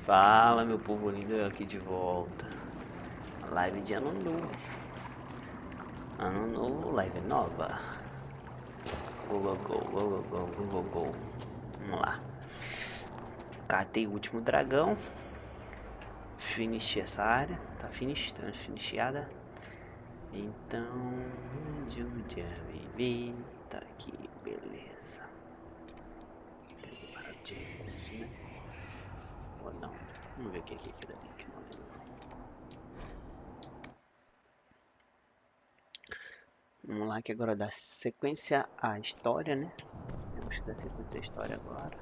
Fala, meu povo lindo, eu aqui de volta. Live de ano novo. Ano novo, live nova. Go. Vamos lá. Catei o último dragão. Finish essa área. Tá finishada. Então, Judia viver. Tá aqui, beleza. Separar de né? Ou não? Vamos ver o que é aquilo ali que não lembro. Vamos lá que agora dá sequência à história, né? Temos que dar sequência à história agora.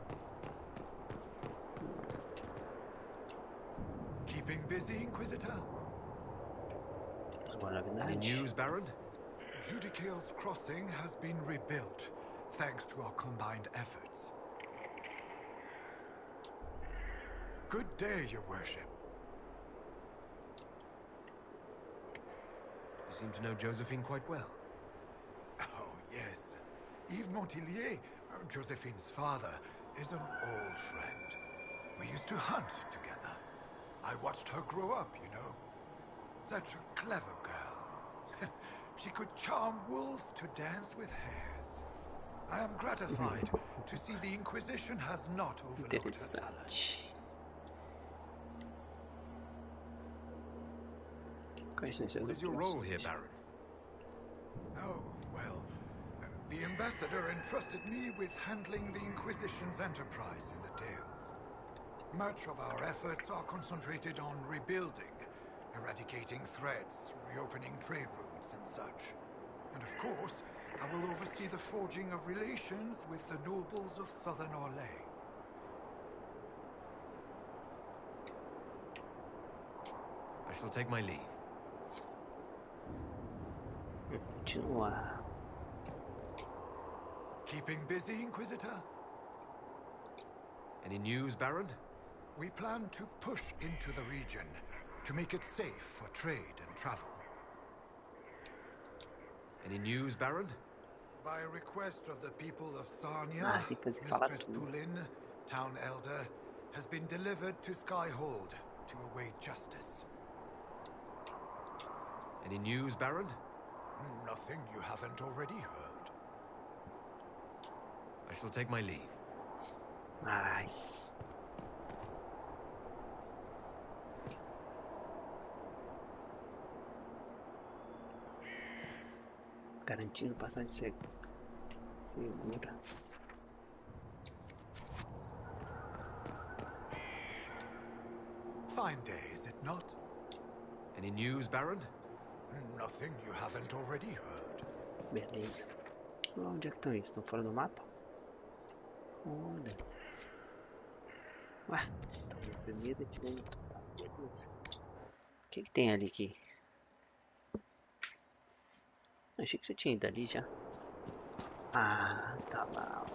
Keeping busy, Inquisitor? Agora, Any news, Baron? Judicale's crossing has been rebuilt, thanks to our combined efforts. Good day, Your Worship. You seem to know Josephine quite well. Oh, yes. Yves Montillier, Josephine's father, is an old friend. We used to hunt together. I watched her grow up, you know. Such a clever girl. She could charm wolves to dance with hares. I am gratified to see the Inquisition has not overlooked her talent. What is your role here, Baron? Oh, well, the ambassador entrusted me with handling the Inquisition's enterprise in the Dales. Much of our efforts are concentrated on rebuilding, eradicating threats, reopening trade routes and such. And of course, I will oversee the forging of relations with the nobles of Southern Orlais. I shall take my leave. Continuar. Keeping busy, Inquisitor? Any news, Baron? We plan to push into the region to make it safe for trade and travel. Any news, Baron? By request of the people of Sarnia, Mistress Poulin, town elder, has been delivered to Skyhold to await justice. Any news, Baron? Nothing you haven't already heard. I shall take my leave. Nice. Garantindo passagem segura. Fine day, is it not? Any news, Baron? Nothing you haven't already heard. Beleza. Onde é que estão eles? Estão fora do mapa? Olha. Ué, estão primeiro tirando. O que tem ali aqui? Achei que você tinha ido ali já. Ah, tá lá.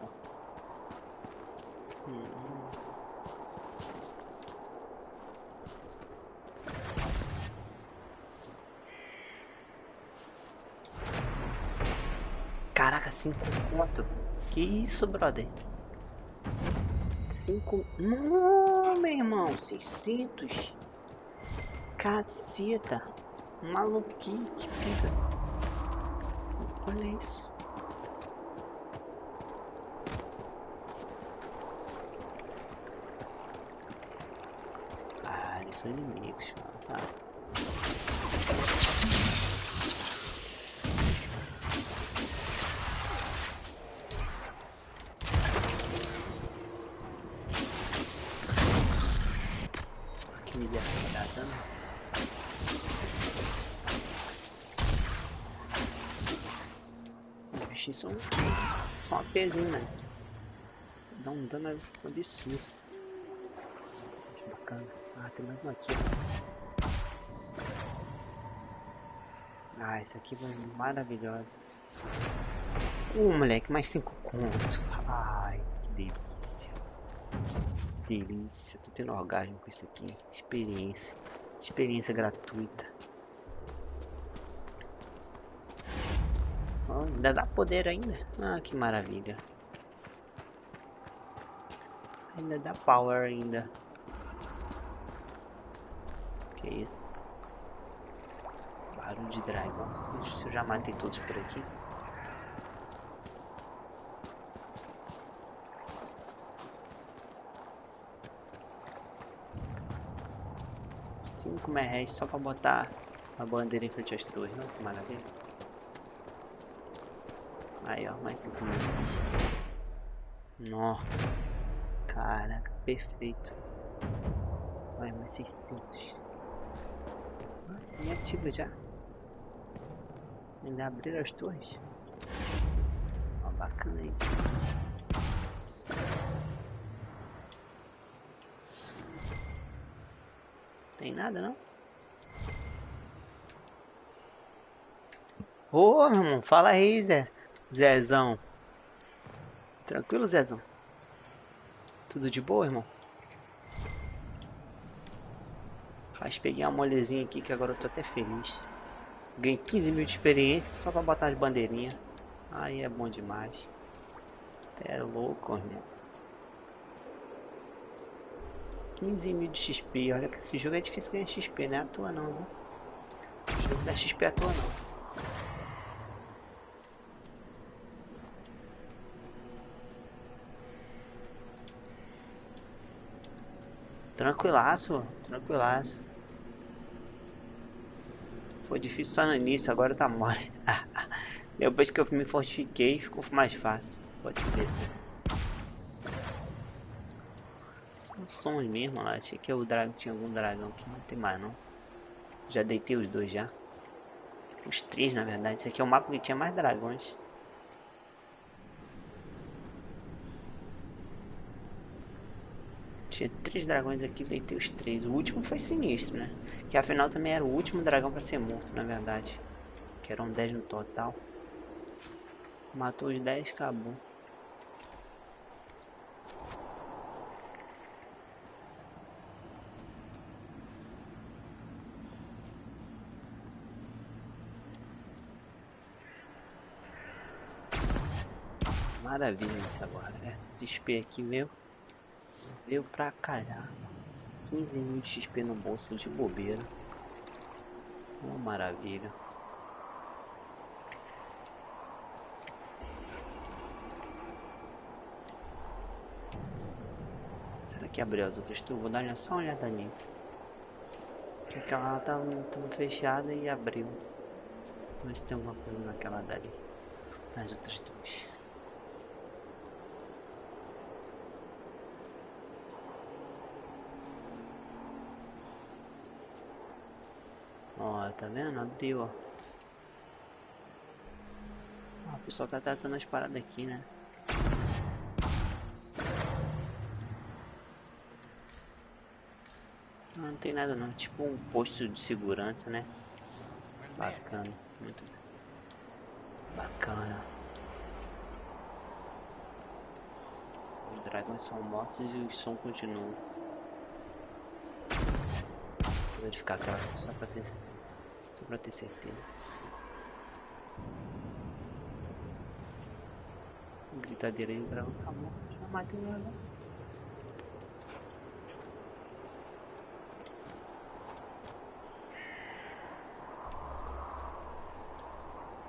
Caraca, 5 conto. Que isso, brother? 5. Não, meu irmão. 600. Caceta. Maluquice, que vida. Olha isso. Ah, eles são inimigos. Tá. Aqui me deu dano. Só uma pezinha, né? Dá um dano absurdo. Bacana. Ah, tem mais uma aqui. Ah, essa aqui vai ser maravilhosa. Moleque, mais 5 contos. Ai, que delícia. Delícia. Tô tendo orgasmo com isso aqui. Experiência. Experiência gratuita. Oh, ainda dá poder ainda. Ah, que maravilha. Ainda dá power ainda. Que isso? Barulho de dragão. Eu já matei todos por aqui. R$5 só pra botar a bandeira em frente às torres, não? Que maravilha. Aí ó, mais 5 mil. Nossa. Caraca, perfeito. Vai, mais 600. Me ativa já. Ainda abriram as torres. Ó, bacana aí. Tem nada não? Ô, meu irmão, fala aí, Zezão. Tranquilo, Zezão? Tudo de boa, irmão? Mas peguei uma molezinha aqui que agora eu tô até feliz. Ganhei 15 mil de experiência só pra botar as bandeirinhas. Aí é bom demais. É louco, irmão. 15 mil de XP. Olha que esse jogo é difícil ganhar XP, não é à toa não, viu? O jogo não é XP à toa não. Tranquilaço, tranquilaço. Foi difícil só no início, agora tá mole. Depois que eu me fortifiquei, ficou mais fácil. Pode ser. São sons mesmo lá. Achei que o dragão tinha algum dragão aqui. Não tem mais não. Já deitei os dois já. Os 3 na verdade. Esse aqui é o mapa que tinha mais dragões. Tinha 3 dragões aqui, deitei os 3. O último foi sinistro, né? Que afinal também era o último dragão pra ser morto, na verdade. Que eram 10 no total. Matou os 10, acabou. Maravilha isso agora. Essa XP aqui veio pra calhar. 15 mil de XP no bolso de bobeira. Uma maravilha. Será que abriu as outras turmas? Vou dar só uma olhada nisso. Porque aquela lá tá fechada e abriu. Vamos ver se tem alguma coisa naquela dali. Nas outras duas. Ó, tá vendo? Abriu, ó. O pessoal tá tratando as paradas aqui, né? Não tem nada não, tipo um posto de segurança, né? Bacana, muito bacana. Os dragões são mortos e o som continua. Vou verificar aquela só pra ter certeza. Gritadeira aí, o dragão tá morto. Já matei o dragão.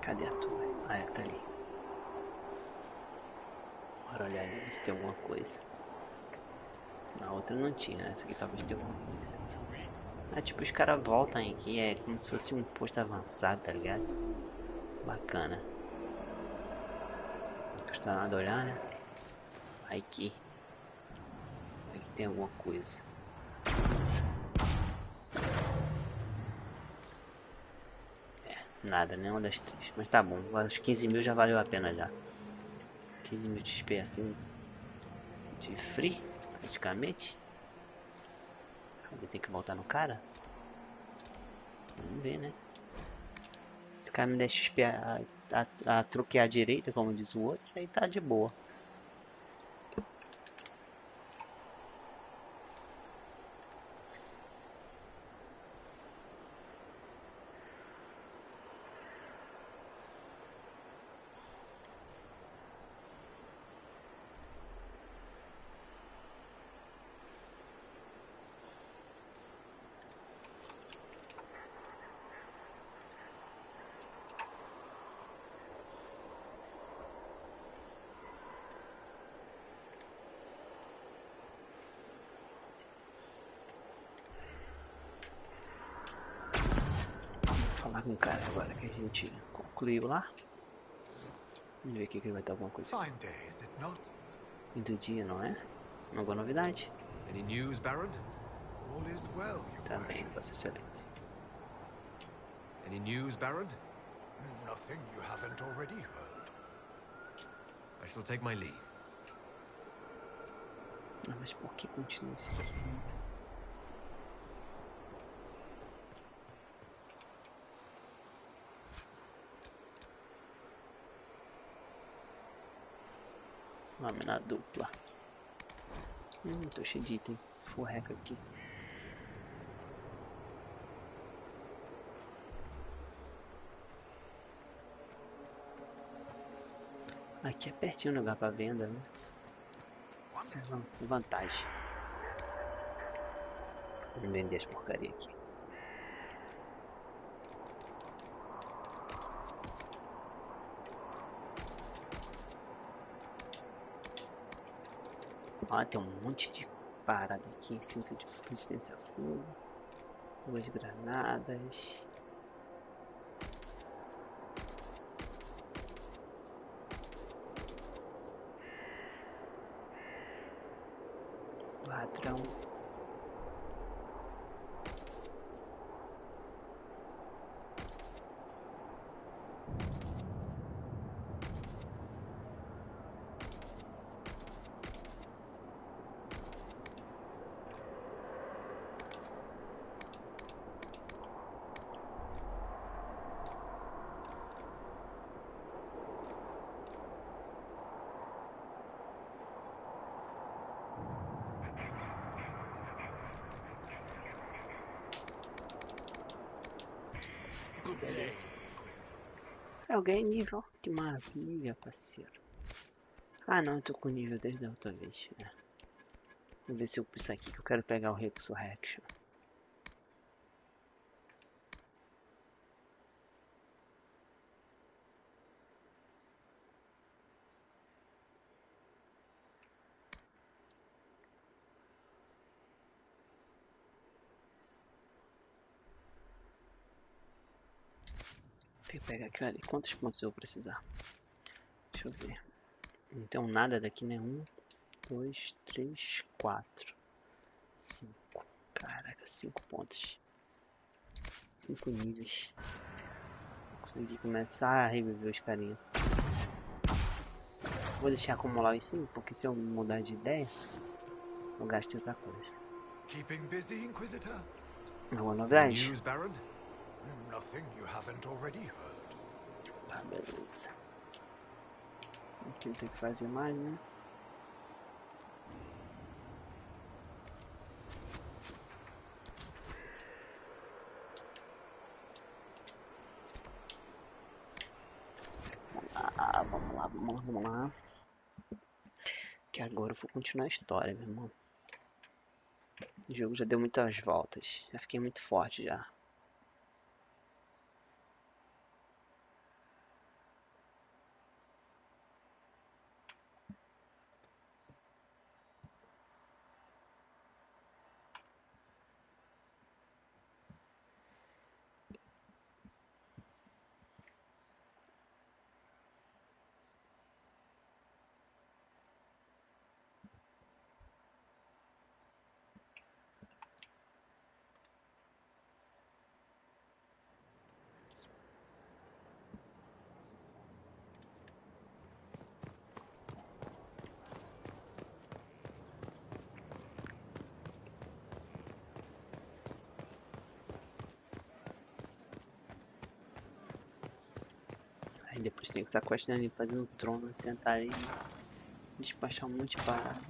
Cadê a tua? Ah, é, tá ali. Bora olhar ali, ver se tem alguma coisa. Na outra não tinha, né? Essa aqui talvez tenha alguma coisa. Ah, tipo, os caras voltam aqui, é como se fosse um posto avançado, tá ligado? Bacana. Não custa nada olhar, né? Aqui. Aqui tem alguma coisa. Nada, nenhuma das 3. Mas tá bom, os 15 mil já valeu a pena já. 15 mil de XP assim. De free, praticamente. Ele tem que voltar no cara? Vamos ver, né? Esse cara me deixa XP a troquear a direita, como diz o outro, aí tá de boa. com o cara agora que a gente concluiu lá. Vamos ver aqui que vai dar alguma coisa. Fine day, is it not? Fim do dia, não é? Alguma novidade? Any news, Baron? All is well, your Também, worship. Vossa Excelência. Any news, Baron? Nothing you haven't already heard. I shall take my leave. Ah, mas por que continua esse aqui? Lâmina dupla. Tô cheio de item. Furreca aqui. Aqui é pertinho o lugar pra venda, né? Isso é uma vantagem. Vamos vender as porcaria aqui. Ó, tem um monte de parada aqui. Cinto de resistência a fogo. 2 granadas. Ladrão. Good day. Eu ganhei nível. Que maravilha, parceiro. Ah, não, eu tô com nível desde a outra vez. Né? Vou ver se eu upo isso aqui que eu quero pegar o Resurrection. Tem que pegar aquilo ali. Quantos pontos eu vou precisar? Deixa eu ver. Não tem nada daqui, né? 1, 2, 3, 4, 5. Caraca, 5 pontos. 5 níveis. Consegui começar a reviver os carinhas. Vou deixar acumular isso sim, porque se eu mudar de ideia, eu gasto em outra coisa. Keeping busy, Inquisitor? Alguma Any novidade? news, Baron? Nothing you haven't already heard. Tá, beleza. Aqui não tem que fazer mais, né? Vamos lá. Que agora eu vou continuar a história, meu irmão. O jogo já deu muitas voltas. Já fiquei muito forte já. Aí depois tem que estar questionando ali, fazendo um trono, sentar aí e despachar um monte de parada.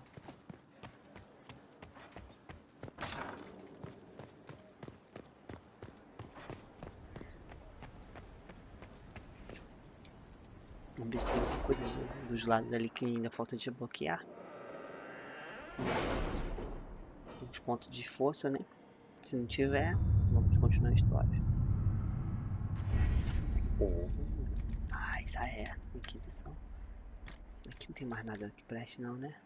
Vamos ver se tem alguma coisa dos lados ali que ainda falta desbloquear. Os pontos de força, né? Se não tiver, vamos continuar a história. Ah, isso é Inquisição. Aqui não tem mais nada que preste não, né?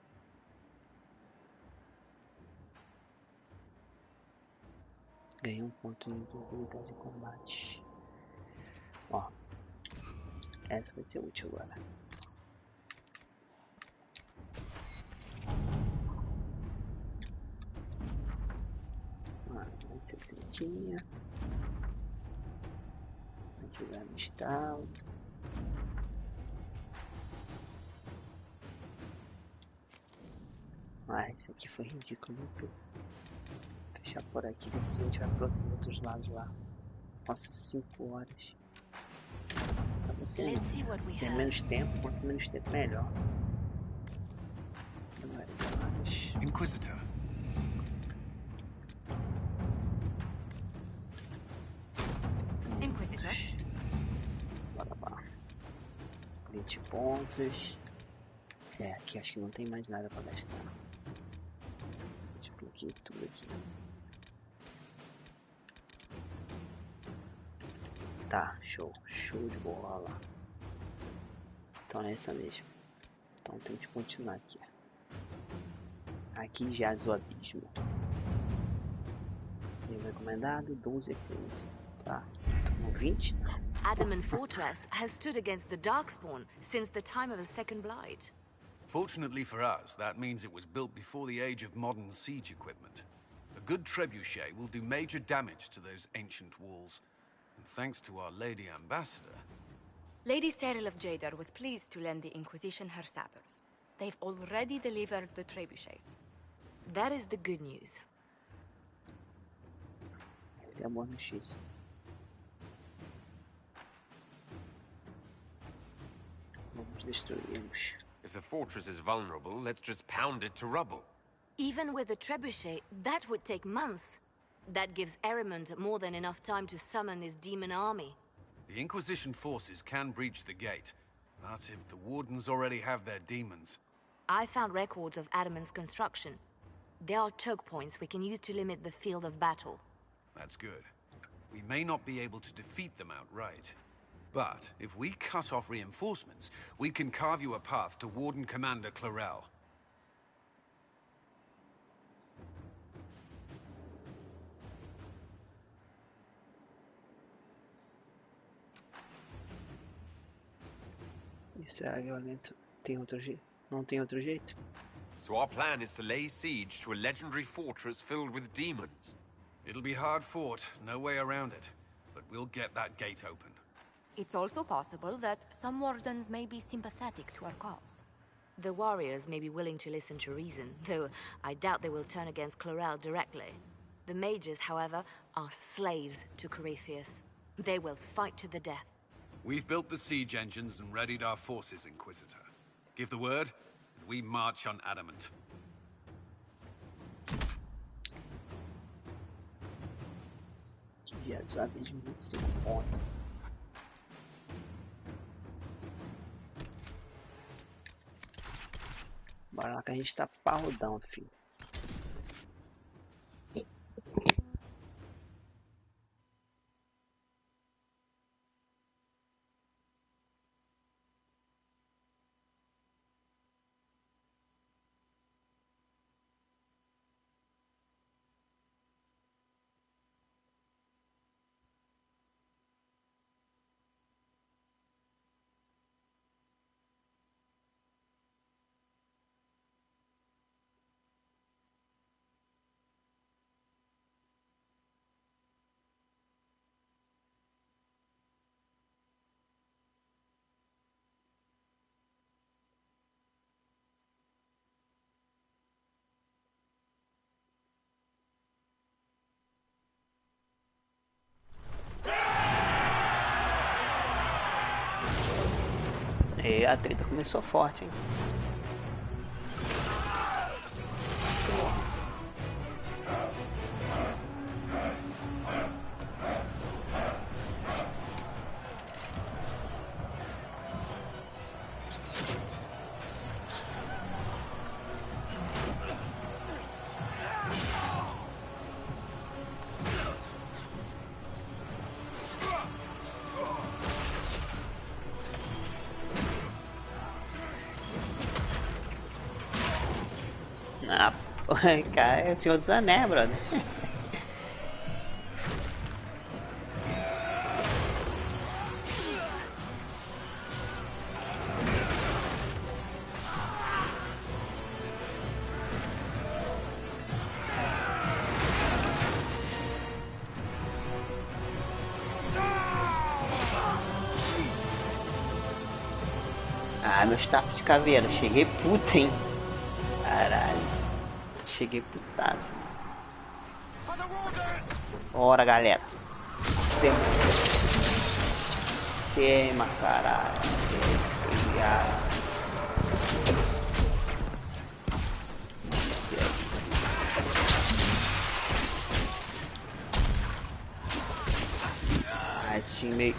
Ganhei um ponto de habilidade de combate. Essa vai ser útil agora. Mais 60. Jogar no estalo. Isso aqui foi ridículo. Vou fechar por aqui, depois a gente vai para os outros lados lá. Nossa, 5 horas. Tá bom, tem menos tempo, quanto menos tempo melhor. Inquisitor. Inquisitor. Bora lá. 20 pontos. Aqui acho que não tem mais nada para gastar. Desbloqueei tudo aqui. Tá, show de bola. Então é essa mesmo. Então tem que continuar aqui. Aqui jaz o abismo. Livro recomendado, 12 aqui. Tá, 20? Adamant Fortress has stood against the Darkspawn since the time of the Second Blight. Fortunately for us, that means it was built before the age of modern siege equipment. A good trebuchet will do major damage to those ancient walls. And thanks to our Lady Ambassador... Lady Cyril of Jadar was pleased to lend the Inquisition her sappers. They've already delivered the trebuchets. That is the good news. Essa é a boa notícia. Vamos destruí-los. If the fortress is vulnerable, let's just pound it to rubble. Even with a trebuchet, that would take months. That gives Erimond more than enough time to summon his demon army. The Inquisition forces can breach the gate, but if the Wardens already have their demons... I found records of Adamant's construction. There are choke points we can use to limit the field of battle. That's good. We may not be able to defeat them outright. But if we cut off reinforcements, we can carve you a path to Warden Commander Clarel. Isso é violento. Tem outro jeito? Não tem outro jeito? So our plan is to lay siege to a legendary fortress filled with demons. It'll be hard fought, no way around it. But we'll get that gate open. It's also possible that some Wardens may be sympathetic to our cause. The warriors may be willing to listen to reason, though I doubt they will turn against Clarel directly. The mages, however, are slaves to Corypheus. They will fight to the death. We've built the siege engines and readied our forces, Inquisitor. Give the word, and we march on Adamant. Já sabe de 25 pontos. Bora lá que a gente tá parrudão, filho. E a treta começou forte, hein? Ah, cara, é o Senhor dos Anéis, brother. Ah, meu staff de caveira. Cheguei puta, hein? Caralho. Cheguei putaço. Bora, galera. Queima, caralho. Ai, time.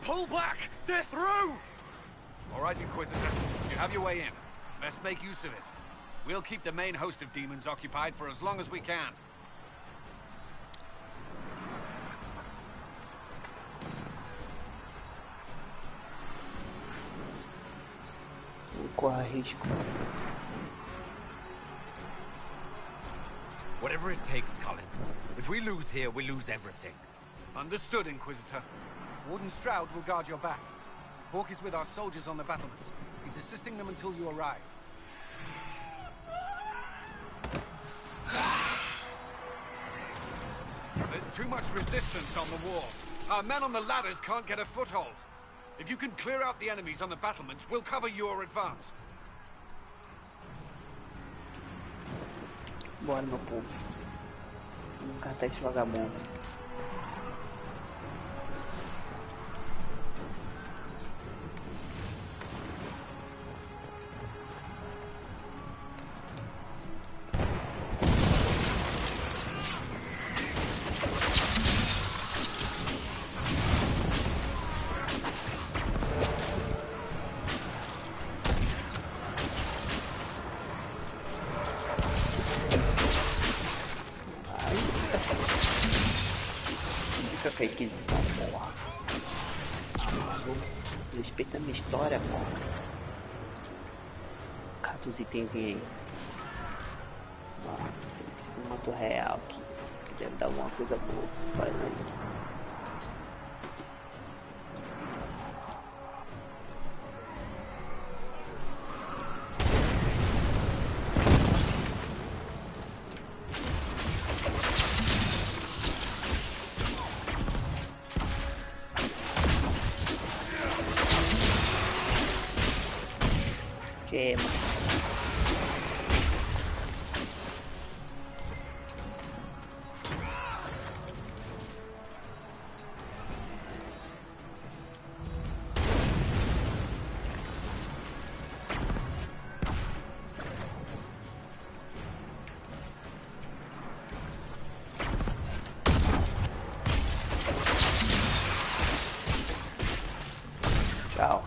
Pull back! They're through! All right, Inquisitor. You have your way in. Let's make use of it. We'll keep the main host of demons occupied for as long as we can. Corra risco. Whatever it takes, Colin. If we lose here, we lose everything. Understood, Inquisitor. Warden Stroud will guard your back. Hawk is with our soldiers on the battlements. He's assisting them until you arrive. There's too much resistance on the walls. Our men on the ladders can't get a foothold. If you can clear out the enemies on the battlements, we'll cover your advance. Bora, meu povo. Vamos catar esse vagabundo. A Inquisição, porra. Respeita a minha história, porra. Cata os itens aí. Mano, tem esse manto real aqui. Isso aqui deve dar alguma coisa boa. Faz aí. Queima. Tchau.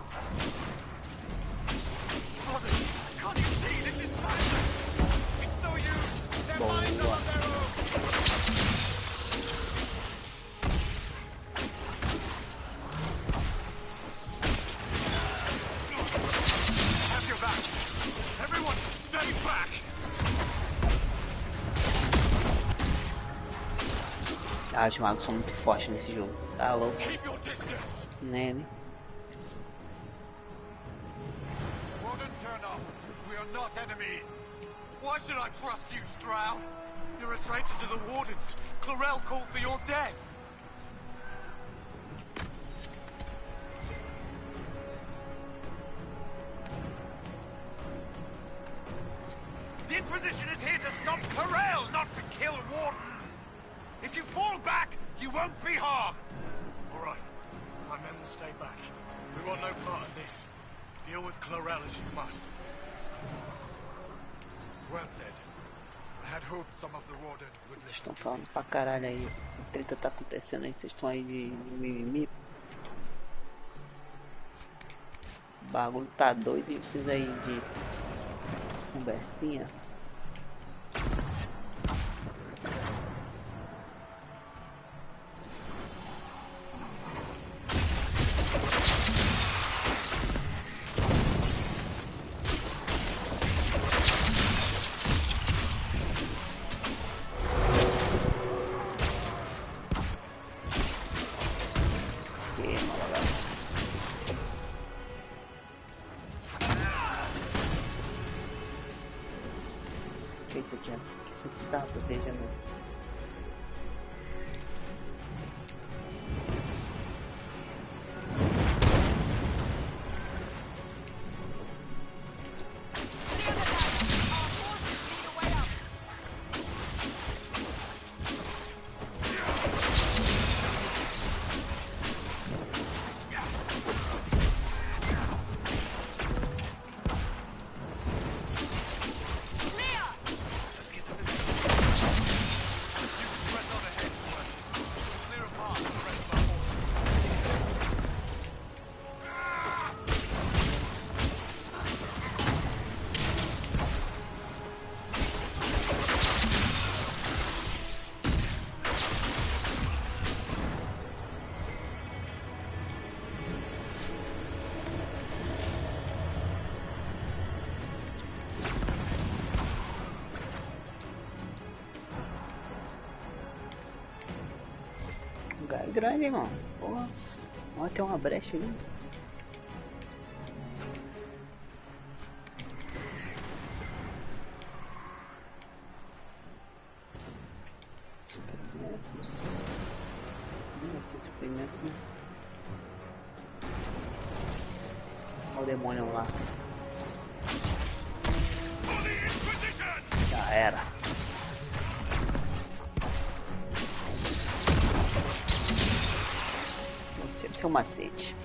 Ah, os magos são muito fortes nesse jogo. Tá louco. Né? Why should I trust you, Stroud? You're a traitor to the Wardens. Clarel called for your death. The Inquisition is here to stop Clarel, not to kill Wardens. If you fall back, you won't be harmed. All right. My men will stay back. We want no part of this. Deal with Clarel as you must. Well said. I had hoped some of the Wardens would Vocês listen estão to falando reason. pra caralho aí. A treta tá acontecendo aí. Vocês estão aí de mimimi. O bagulho tá doido e vocês aí de conversinha. grande, irmão. Porra. Ó, tem uma brecha ali. Olha o demônio lá. Já era. Esse é o macete.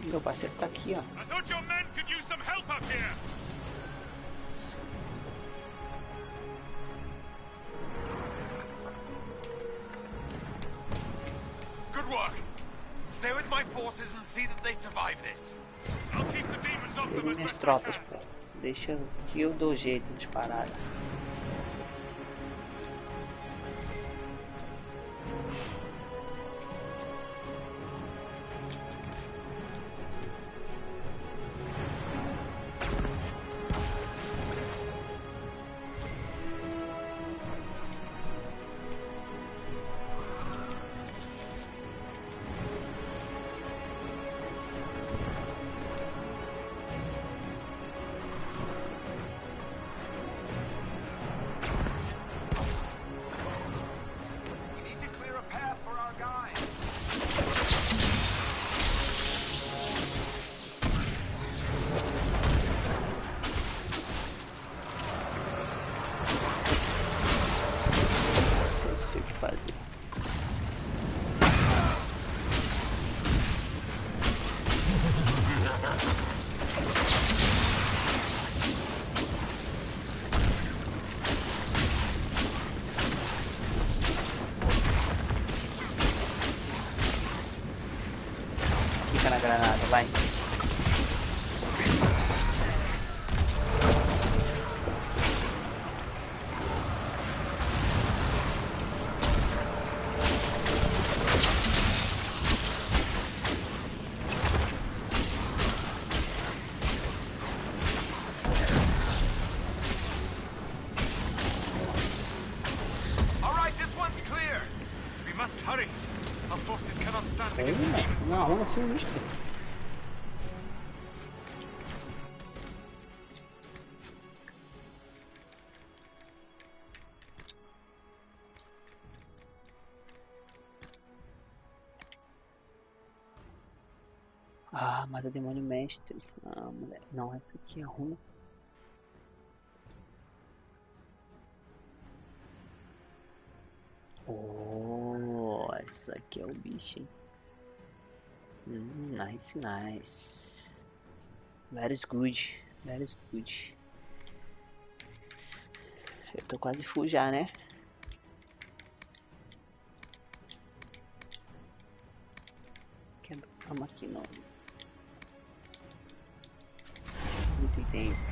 Meu parceiro tá aqui, ó. I thought your men could use some help up here. Good work. Stay with my forces and see that they survive this. I'll keep the demons off them as Minhas best I tropas, can. pô. Deixa que eu dou jeito nas paradas. We need to clear a path for our guys. Não sei o que fazer. Fica na granada, vai. All right, this one's clear. We must hurry. Our forces cannot stand against the Uma, demons. uma arma sinistra. Ah, mata o demônio mestre. Ah, moleque. Não, essa aqui é ruim. Oh, essa aqui é o bicho, hein? Nice, nice. Very good. Very good. Eu tô quase full já, né? Quebra aqui não. Muito intenso.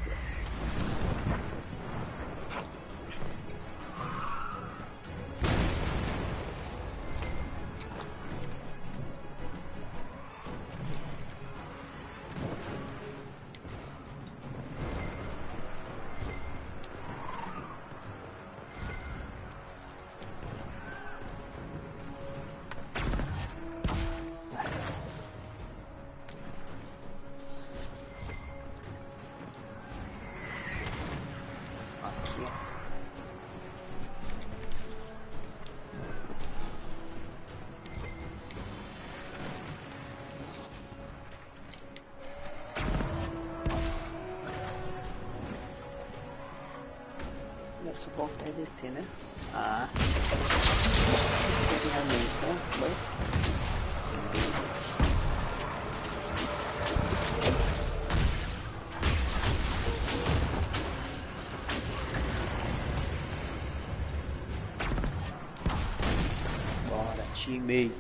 Só voltar e descer, né? Ah. Então, foi. time.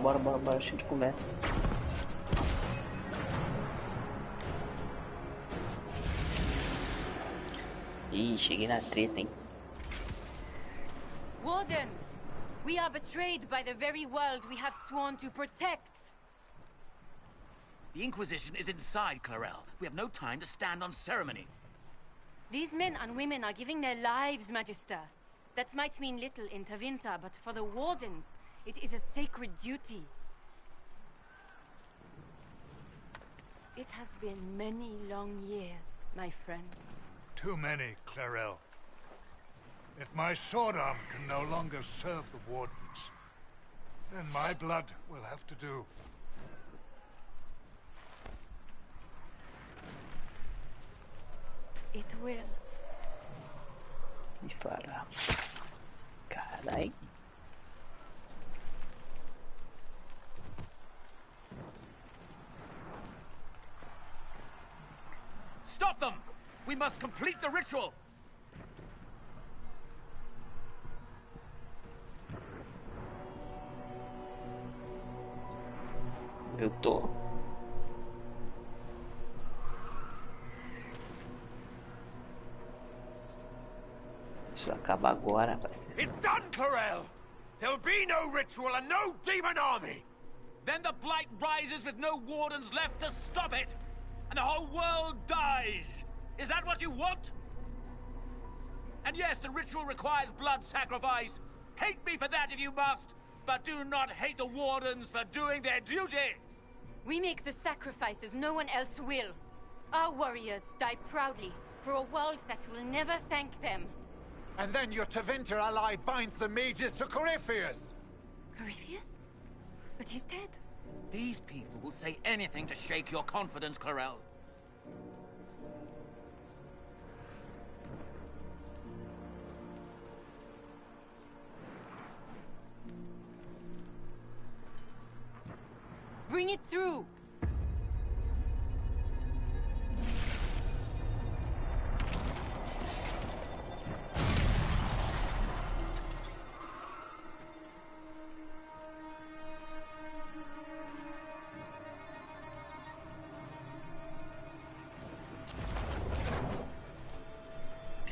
Bora, a gente começa. Ih, cheguei na treta, hein? Wardens! We are betrayed by the very world we have sworn to protect. The Inquisition is inside, Clarel. We have no time to stand on ceremony. These men and women are giving their lives, Magister. That might mean little in Tevinter, but for the Wardens, it is a sacred duty. It has been many long years, my friend. Too many, Clarel. If my sword arm can no longer serve the Wardens, then my blood will have to do. It will. E fará. Carai. Stop them! We must complete the ritual! Eu tô. Isso acaba agora, parceiro. It's done, Clarel! There'll be no ritual and no demon army! Then the blight rises with no wardens left to stop it! And the whole world dies! Is that what you want? And yes, the ritual requires blood sacrifice. Hate me for that if you must, but do not hate the wardens for doing their duty! We make the sacrifices no one else will. Our warriors die proudly for a world that will never thank them. And then your Tevinter ally binds the mages to Corypheus! Corypheus? But he's dead. These people will say anything to shake your confidence, Clarel. Bring it through!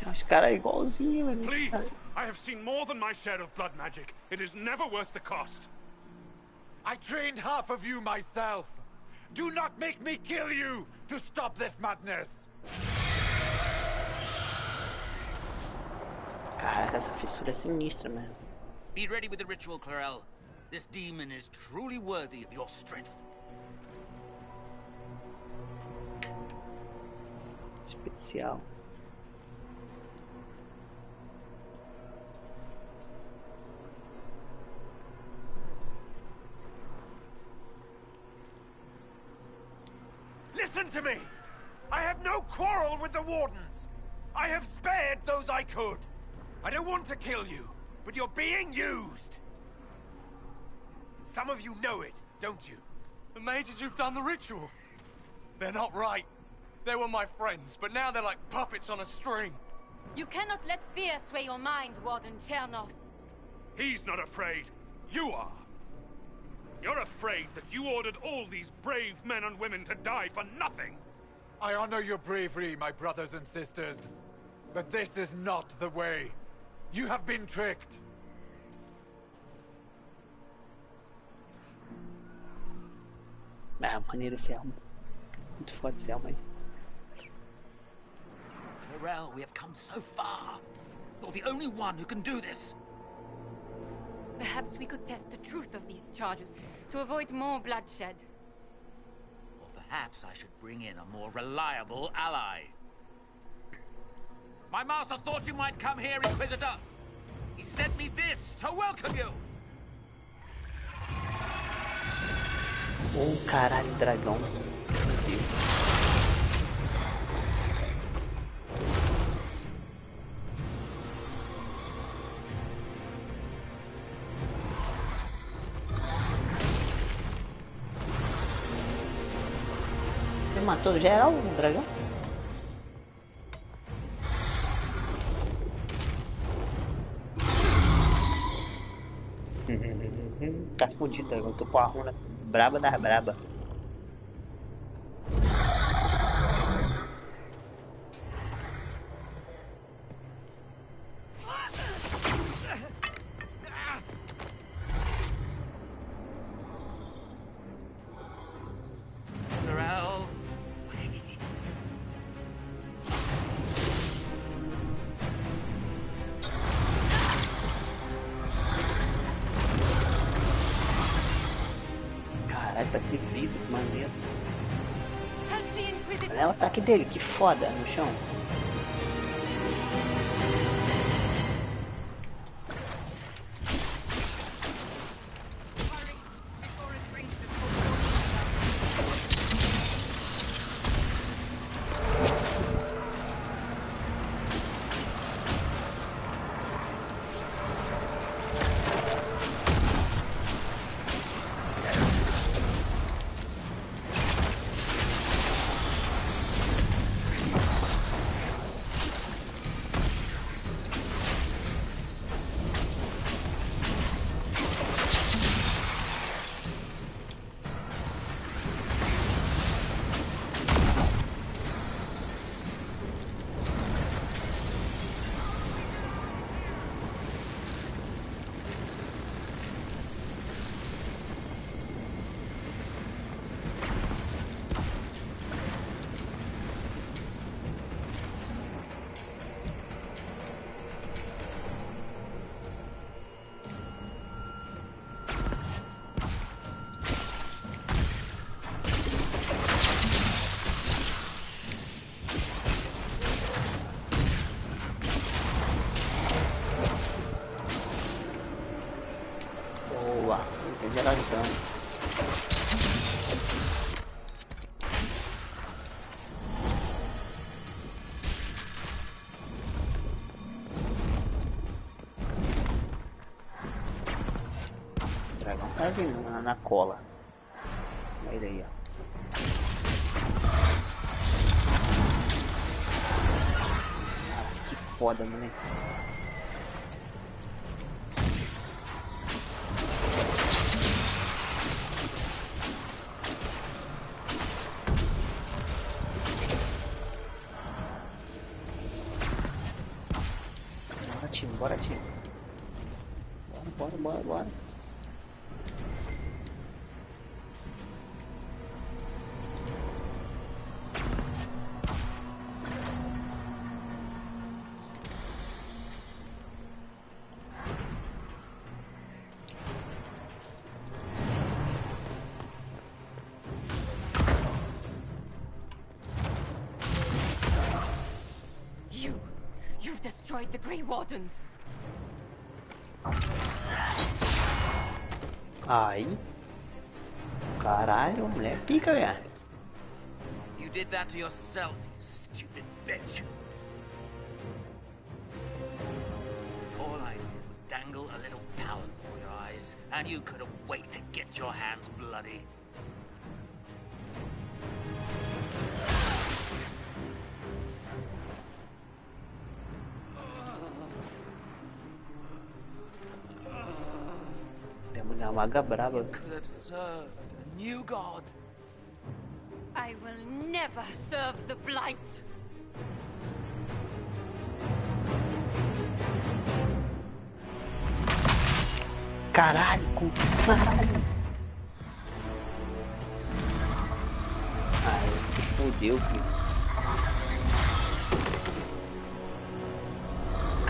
Os caras igualzinho, mano. Please, I have seen more than my share of blood magic. It is never worth the cost. I trained half of you myself! Do not make me kill you to stop this madness! Caraca, essa fissura é sinistra, mano. Be ready with the ritual, Clarel. This demon is truly worthy of your strength. Especial. Listen to me! I have no quarrel with the Wardens! I have spared those I could! I don't want to kill you, but you're being used! Some of you know it, don't you? The mages who've done the ritual. They're not right. They were my friends, but now they're like puppets on a string. You cannot let fear sway your mind, Warden Chernov. He's not afraid. You are. You're afraid that you ordered all these brave men and women to die for nothing. I honor your bravery, my brothers and sisters. But this is not the way. You have been tricked. Ah, maneiro esse elmo. Muito foda esse elmo aí. Clarel, we have come so far. You're the only one who can do this. Perhaps we could test the truth of these charges to avoid more bloodshed. Or perhaps I should bring in a more reliable ally. My master thought you might come here, Inquisitor. He sent me this to welcome you. Oh, caralho, dragão. Meu Deus. Você matou geral o dragão? Tá fudido, dragão. Tô com a runa braba das braba. Clarel, wait. Caralho, tá servido, que maneiro. Help the Inquisitor. Olha o ataque dele, que foda, no chão. Geral de dano. O dragão tá vindo na cola. Olha ele aí, ó. Ah, que foda, né? Bora, time. Bora. You've destroyed the Grey Wardens. Aí. Caralho, mulher pica, velho. You did that to yourself, you stupid bitch. All I did was dangle a little power before your eyes, and you couldn't wait to get your hands bloody. Uma maga brava. You could have served a new god. I will never serve the Blight. Caralho, caralho. Ai, se fodeu, filho.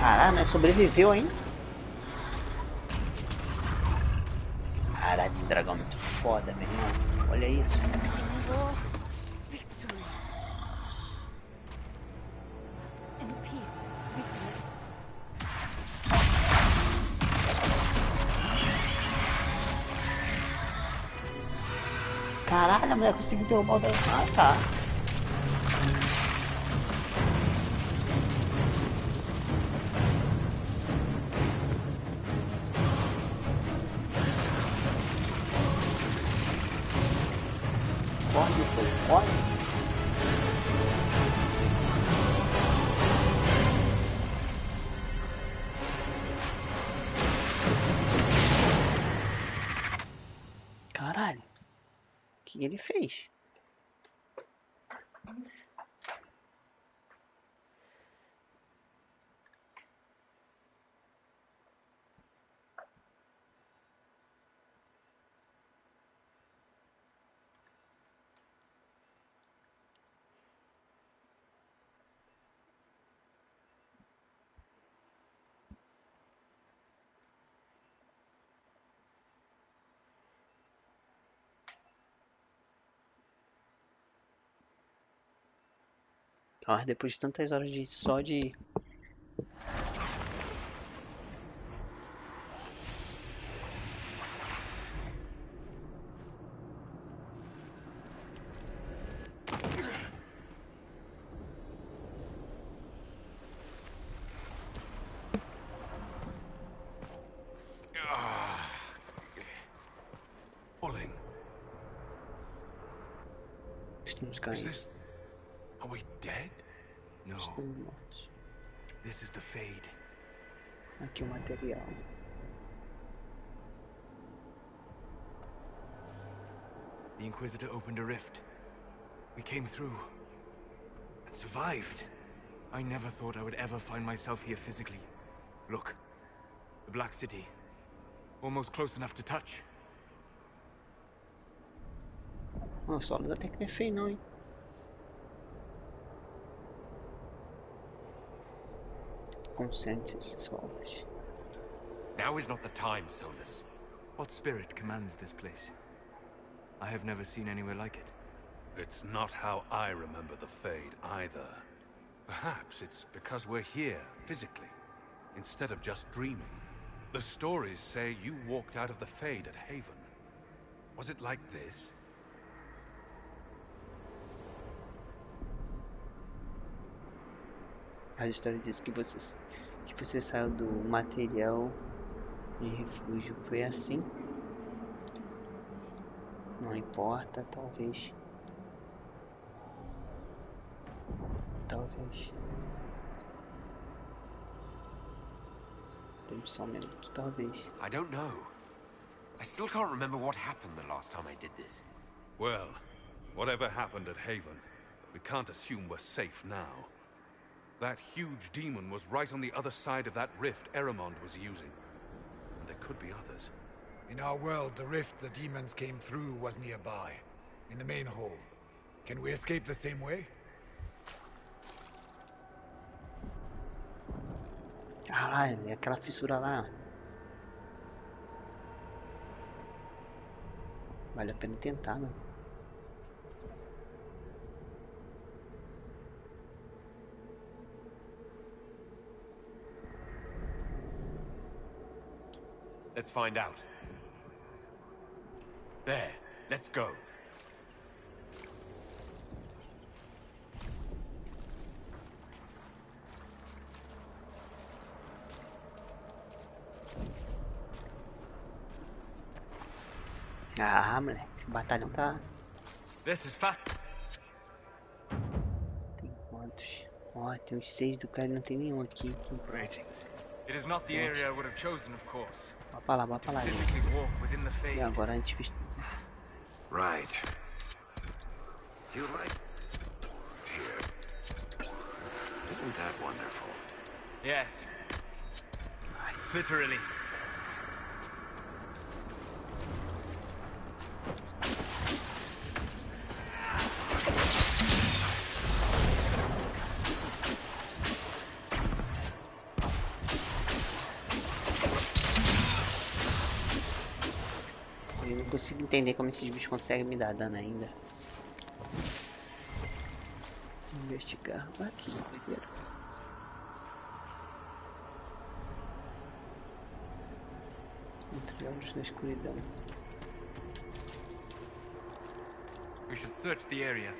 Caralho, mas sobreviveu ainda. Caralho, esse dragão é muito foda, meu irmão. Olha isso. Victory. And peace, vigilance. Caralho, a mulher conseguiu derrubar o dragão. Ah, tá. Corre. Caralho. O que ele fez? Ah, depois de tantas horas de só de... Falling. Estamos Is caindo. this... Are we dead? No. Estamos mortos. This is the Fade. Aqui o material. The Inquisitor opened a rift. We came through. And survived. I never thought I would ever find myself here physically. Look. The Black City. Almost close enough to touch. Não, solos até que não é feio não, hein? Consente esses solos. Now is not the time, Solus. What spirit commands this place? I have never seen anywhere like it. It's not how I remember the Fade either. Perhaps it's because we're here, physically, instead of just dreaming. The stories say you walked out of the Fade at Haven. Was it like this? A história diz que você saiu do material em refúgio. Foi assim? Não importa, talvez. Talvez. Temos só um minuto, talvez. I don't know. I still can't remember what happened the last time I did this. Well, whatever happened at Haven, we can't assume we're safe now. That huge demon was right on the other side of that rift Eramond was using. And there could be others. In our world, the rift the demons came through was nearby, in the main hall. Can we escape the same way? Caralho, é aquela fissura lá. Vale a pena tentar, né? Let's find out. There, let's go. Ah, moleque, esse batalhão tá... This is fast. Tem quantos? Ó, tem uns 6 do cara e não tem nenhum aqui. Rating. It is not the area I would have chosen, of course. Bora pra lá, bora pra lá. Physically walk within the E Fade. agora a gente... Right. You like here? Isn't that wonderful? Yes. Literally. consigo entender como esses bichos conseguem me dar dano ainda. Investigar aqui primeiro. Entre olhos na escuridão. We should search the area.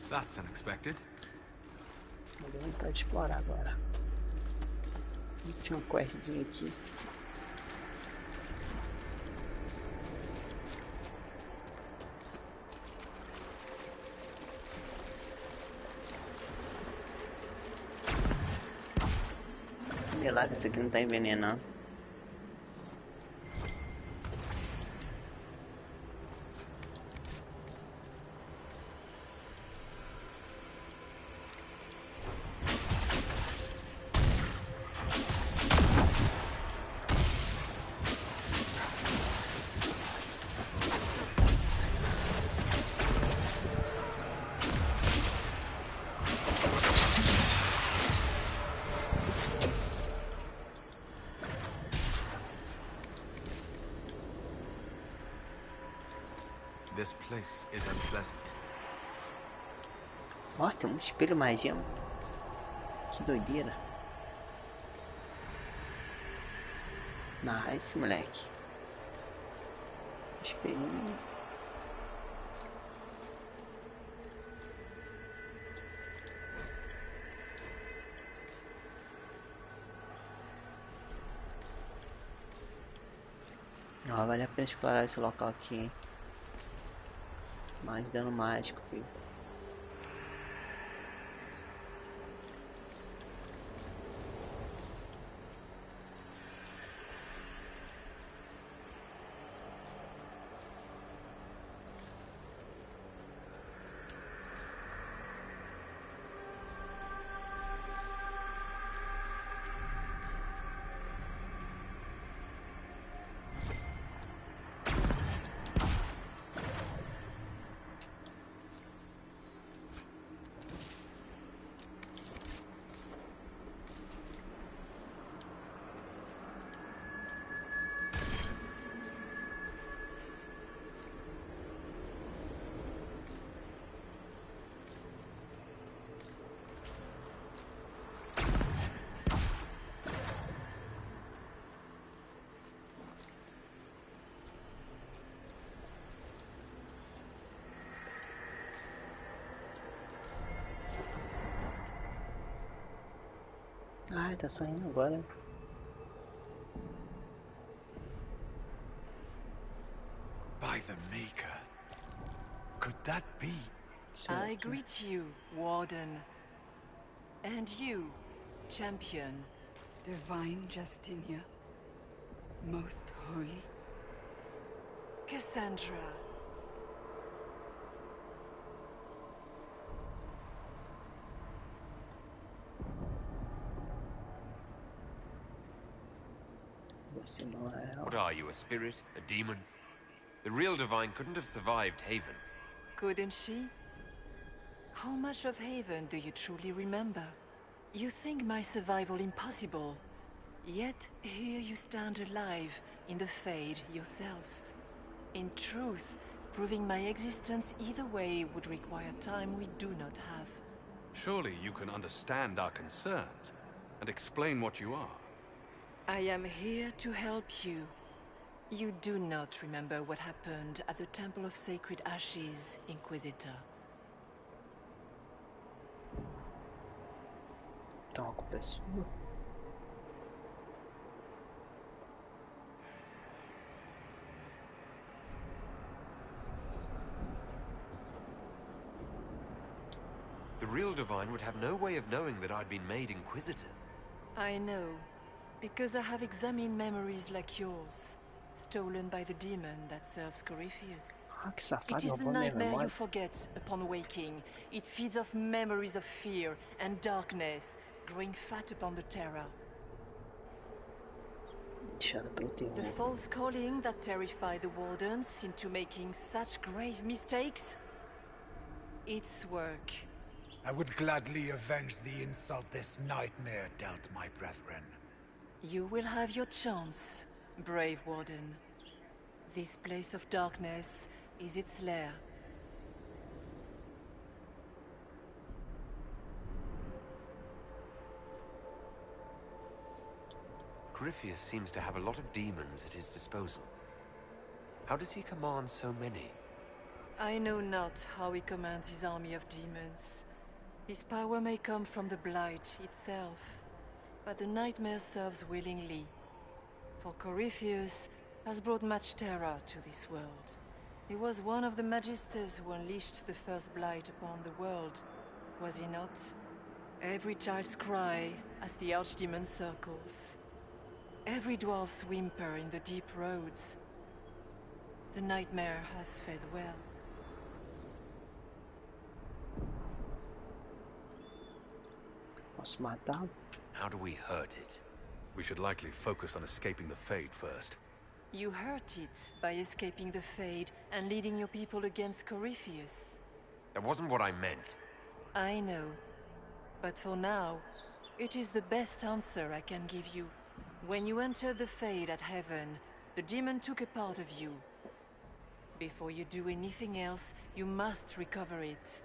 That's unexpected. Não deu vontade de explorar agora. Tinha um questzinho aqui. Sei lá, que esse aqui não tá envenenando. This place is unpleasant. Ó, tem um espelho magia. Que doideira. Nice, moleque. Espelhinho. Ó, vale a pena explorar esse local aqui, hein? Mais dano mágico, filho. Ai, tá saindo agora. By the Maker. Could that be? I greet you, Warden. And you, Champion. Divine Justinia. Most holy. Cassandra. What are you, a spirit? A demon? The real Divine couldn't have survived Haven. Couldn't she? How much of Haven do you truly remember? You think my survival impossible, yet here you stand alive in the Fade yourselves. In truth, proving my existence either way would require time we do not have. Surely you can understand our concerns and explain what you are. I am here to help you. You do not remember what happened at the Temple of Sacred Ashes, Inquisitor. Então a culpa é sua. The real Divine would have no way of knowing that I'd been made Inquisitor. I know, because I have examined memories like yours, stolen by the demon that serves Corypheus. Ah, que safado, It is the roubou minha nightmare you memória. forget upon waking. It feeds off memories of fear and darkness, growing fat upon the terror. Inchada pelo The terror. false calling that terrified the wardens into making such grave mistakes? Its work. I would gladly avenge the insult this nightmare dealt my brethren. You will have your chance, brave warden. This place of darkness is its lair. Corypheus seems to have a lot of demons at his disposal. How does he command so many? I know not how he commands his army of demons. His power may come from the Blight itself, but the nightmare serves willingly. For Corypheus has brought much terror to this world. He was one of the Magisters who unleashed the first Blight upon the world, was he not? Every child's cry as the Archdemon circles. Every dwarf's whimper in the deep roads. The nightmare has fed well. Posso matá-lo? How do we hurt it? We should likely focus on escaping the Fade first. You hurt it by escaping the Fade and leading your people against Corypheus. That wasn't what I meant. I know. But for now, it is the best answer I can give you. When you entered the Fade at Heaven, the demon took a part of you. Before you do anything else, you must recover it.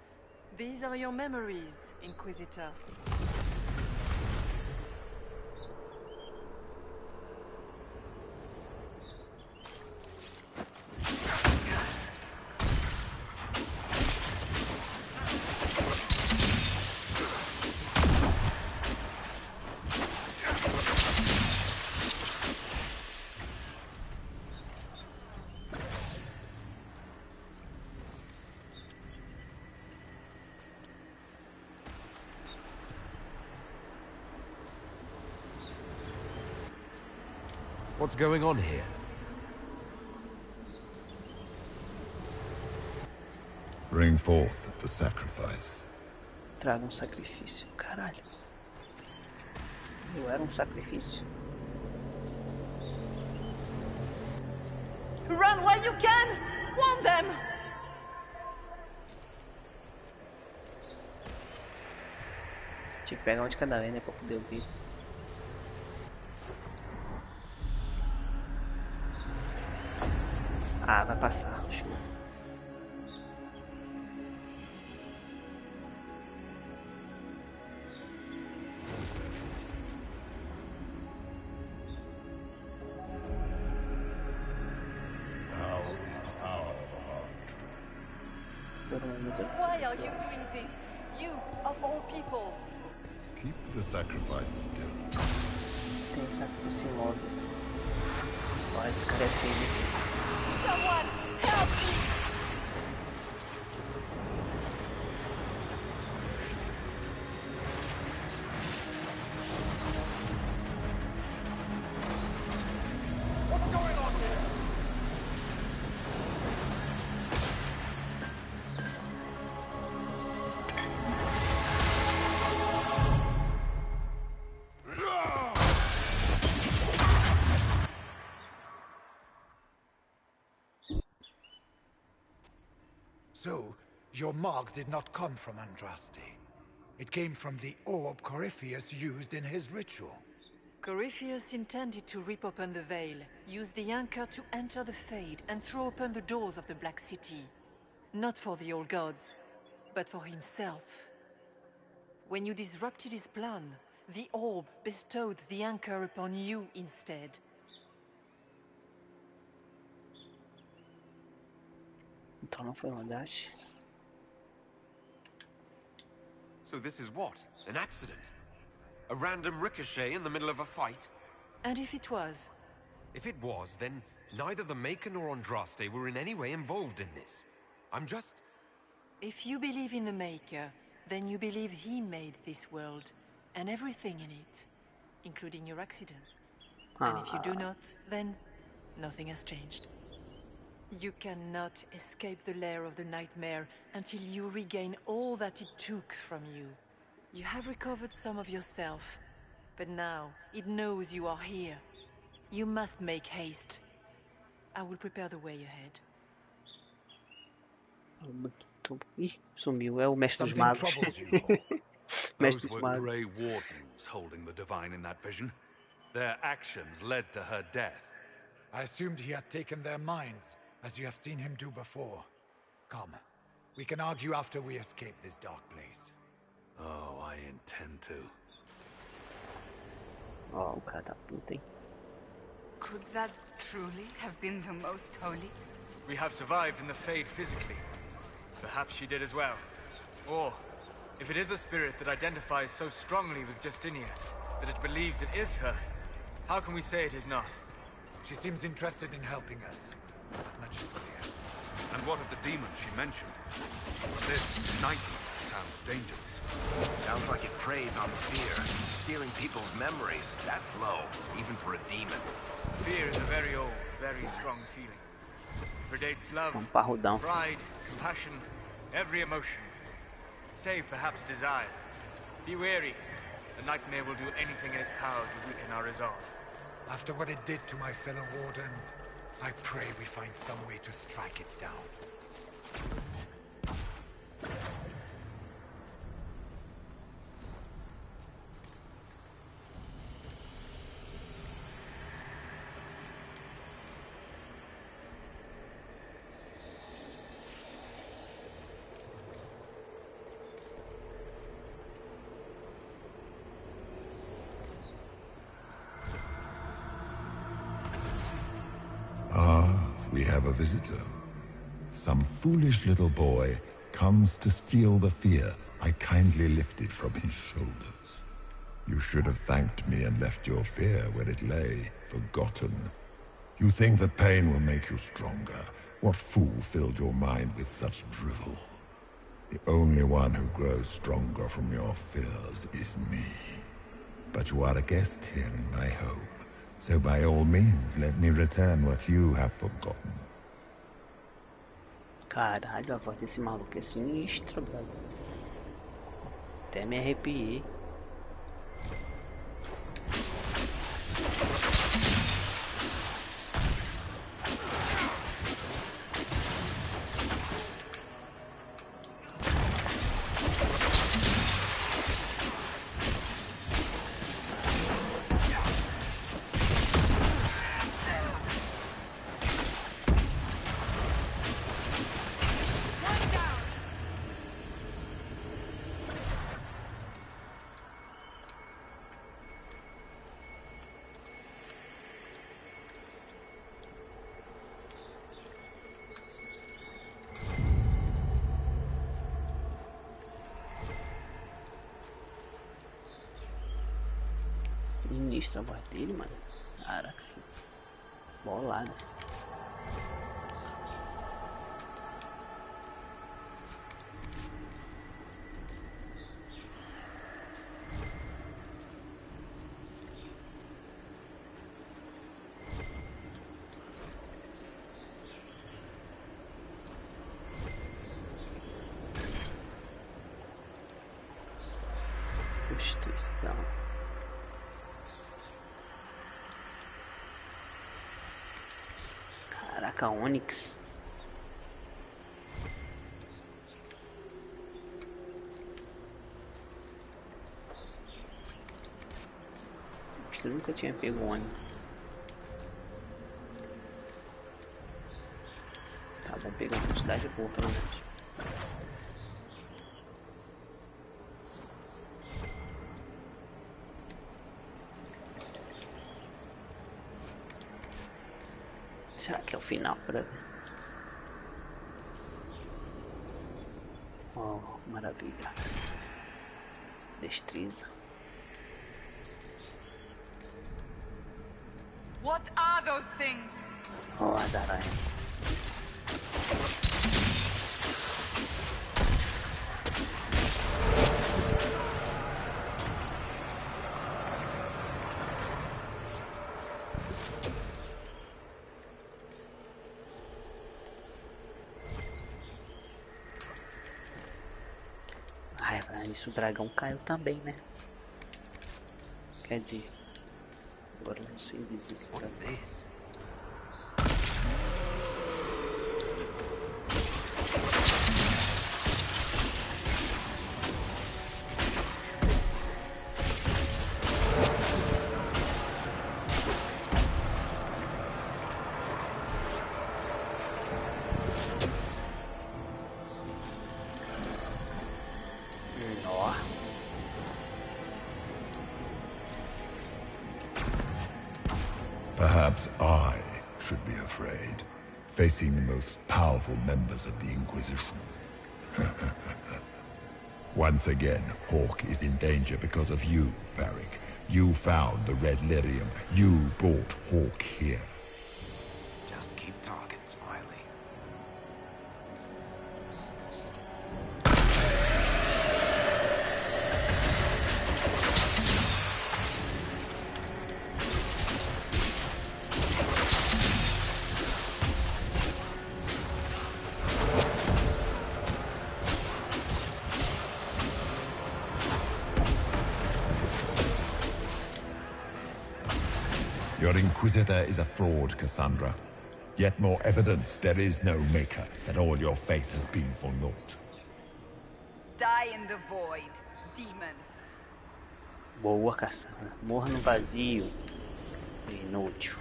These are your memories, Inquisitor. What's going on here? Bring forth the sacrifice. Traga sacrifício. Caralho. Eu era sacrifício. Run where you can! Warn them! Tinha que pegar um de cada vez, né, pra poder ouvir. Ah, vai passar, show. Why are you doing this? You, of all people. Keep the sacrifice still. Tem sacrifício imóvel. Olha, esse cara é feio. Someone, help me! What's going on here? So, your mark did not come from Andraste. It came from the orb Corypheus used in his ritual. Corypheus intended to rip open the veil, use the anchor to enter the Fade, and throw open the doors of the Black City. Not for the old gods, but for himself. When you disrupted his plan, the orb bestowed the anchor upon you instead. Então não foi uma dash. So this is what? An accident? A random ricochet in the middle of a fight? And if it was? If it was, then neither the Maker nor Andraste were in any way involved in this. I'm just... If you believe in the Maker, then you believe he made this world, and everything in it, including your accident. And if you do not, then nothing has changed. You cannot escape the lair of the nightmare until you regain all that it took from you. You have recovered some of yourself, but now it knows you are here. You must make haste. I will prepare the way ahead. Ih, sumiu. É o mestre dos Something magos. troubles you all. Mestre Those dos were magos. Grey Wardens holding the Divine in that vision. Their actions led to her death. I assumed he had taken their minds, as you have seen him do before. Come, we can argue after we escape this dark place. Oh, I intend to. Ó, o cara tá puto, hein? Could that truly have been the most holy? We have survived in the Fade physically. Perhaps she did as well. Or, if it is a spirit that identifies so strongly with Justinia, that it believes it is her, how can we say it is not? She seems interested in helping us. That much is clear. And what of the demons she mentioned? This nightmare sounds dangerous. Sounds like it preys on fear, stealing people's memories. That's low, even for a demon. Fear is a very old, very strong feeling. It predates love, Um parrudão. pride, compassion, every emotion. Save perhaps desire. Be wary. The nightmare will do anything in its power to weaken our resolve. After what it did to my fellow Wardens, I pray we find some way to strike it down. We have a visitor. Some foolish little boy comes to steal the fear I kindly lifted from his shoulders. You should have thanked me and left your fear where it lay, forgotten. You think the pain will make you stronger. What fool filled your mind with such drivel? The only one who grows stronger from your fears is me. But you are a guest here in my home. So by all means, let me return what you have forgotten. Caralho, a voz desse maluco é sinistra, brother. Até me arrepiei. Sinistra a voz dele, mano. Caraca, bolado. Constituição. Caraca, Onix. Acho que eu nunca tinha pego Onix. Tá, vamos pegar uma quantidade boa pelo menos. Será que é o final, brother? Oh, maravilha. Destreza. What are those things? Oh, as aranhas. isso o dragão caiu também, né? Quer dizer, agora não sei dizer isso. What's this? Perhaps I should be afraid, facing the most powerful members of the Inquisition. Once again, Hawk is in danger because of you, Varric. You found the Red Lyrium. You brought Hawk here. Just keep talking, Smiley. Your Inquisitor is a fraud, Cassandra. Yet more evidence there is no Maker, that all your faith has been for naught. Die in the void, demon. Boa, Cassandra. Morra no vazio. Inútil.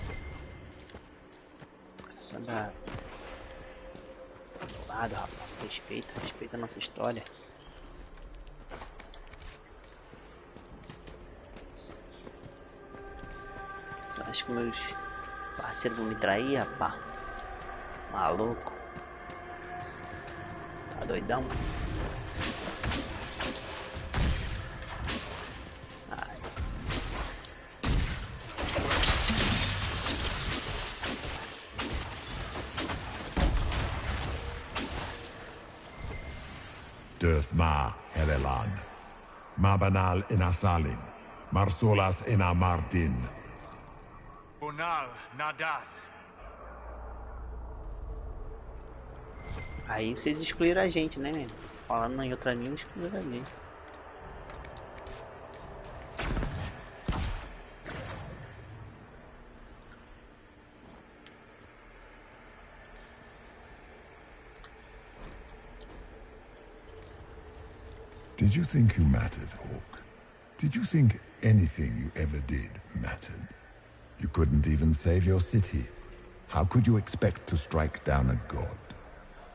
Cassandra. Do lado, rapaz. Respeita a nossa história. Acho que meus parceiros vão me trair, rapaz. Maluco. Tá doidão? Döth ma Herelan. Mabanal inasalin. Marsolas ina Martin. Bonal nadas. Aí vocês excluíram a gente, né? Falando em outra língua, excluíram a gente. Did you think you mattered, Hawk? Did you think anything you ever did mattered? You couldn't even save your city. How could you expect to strike down a god?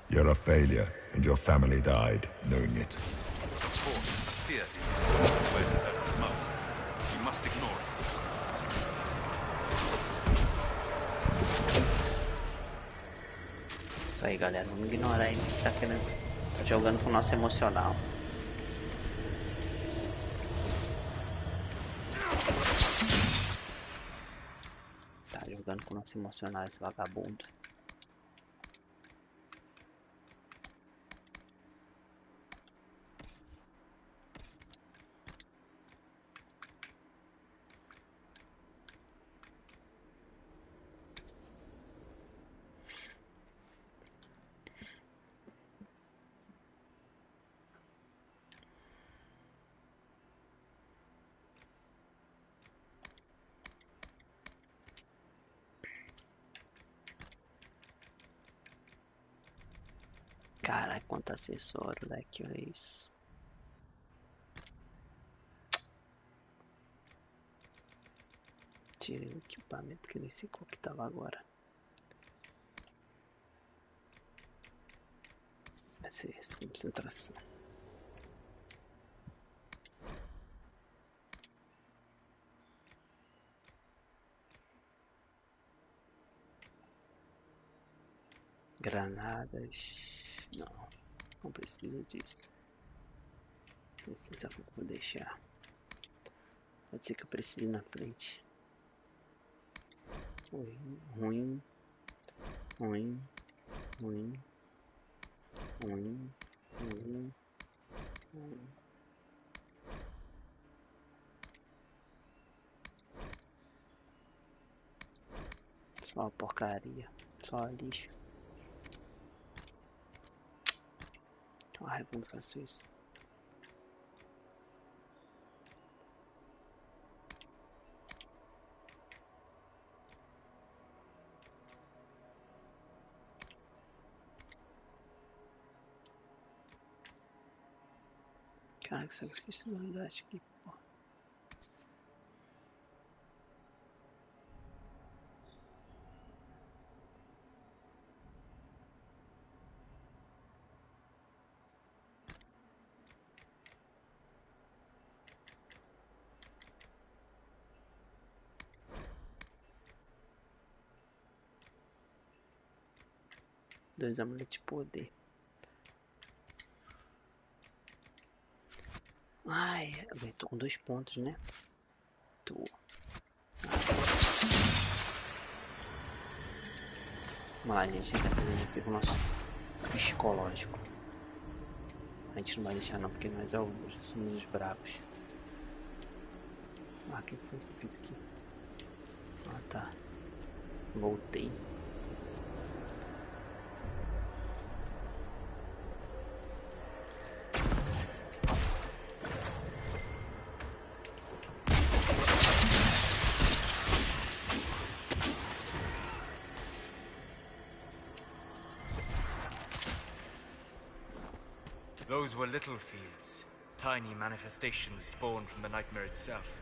You're a failure, and your family died knowing it. Of course, fear is the way to hurt us most. You must ignore it. Isso aí, galera. Vamos ignorar ele. Tá jogando com o nosso emocional. Jogando com o nosso emocional, esse vagabundo. Caralho, quanto acessório, leque, olha isso. Tirei o equipamento que nem sei qual que tava agora. Vai ser isso, concentração. Granadas. Não precisa disso. Licença, vou deixar. Pode ser que eu precise na frente. Ruim. Só porcaria. Só lixo. Ai, quando faço isso. Caraca, sacrifício de verdade aqui, pô. Dois amuletos de poder. Ai, eu tô com 2 pontos, né? Tô. Vamos lá, gente. A gente tá fazendo aqui o nosso psicológico. A gente não vai deixar não, porque nós somos os bravos. Ah, o que foi que eu fiz aqui? Ah, tá. Voltei. Those were little fears. Tiny manifestations spawned from the nightmare itself.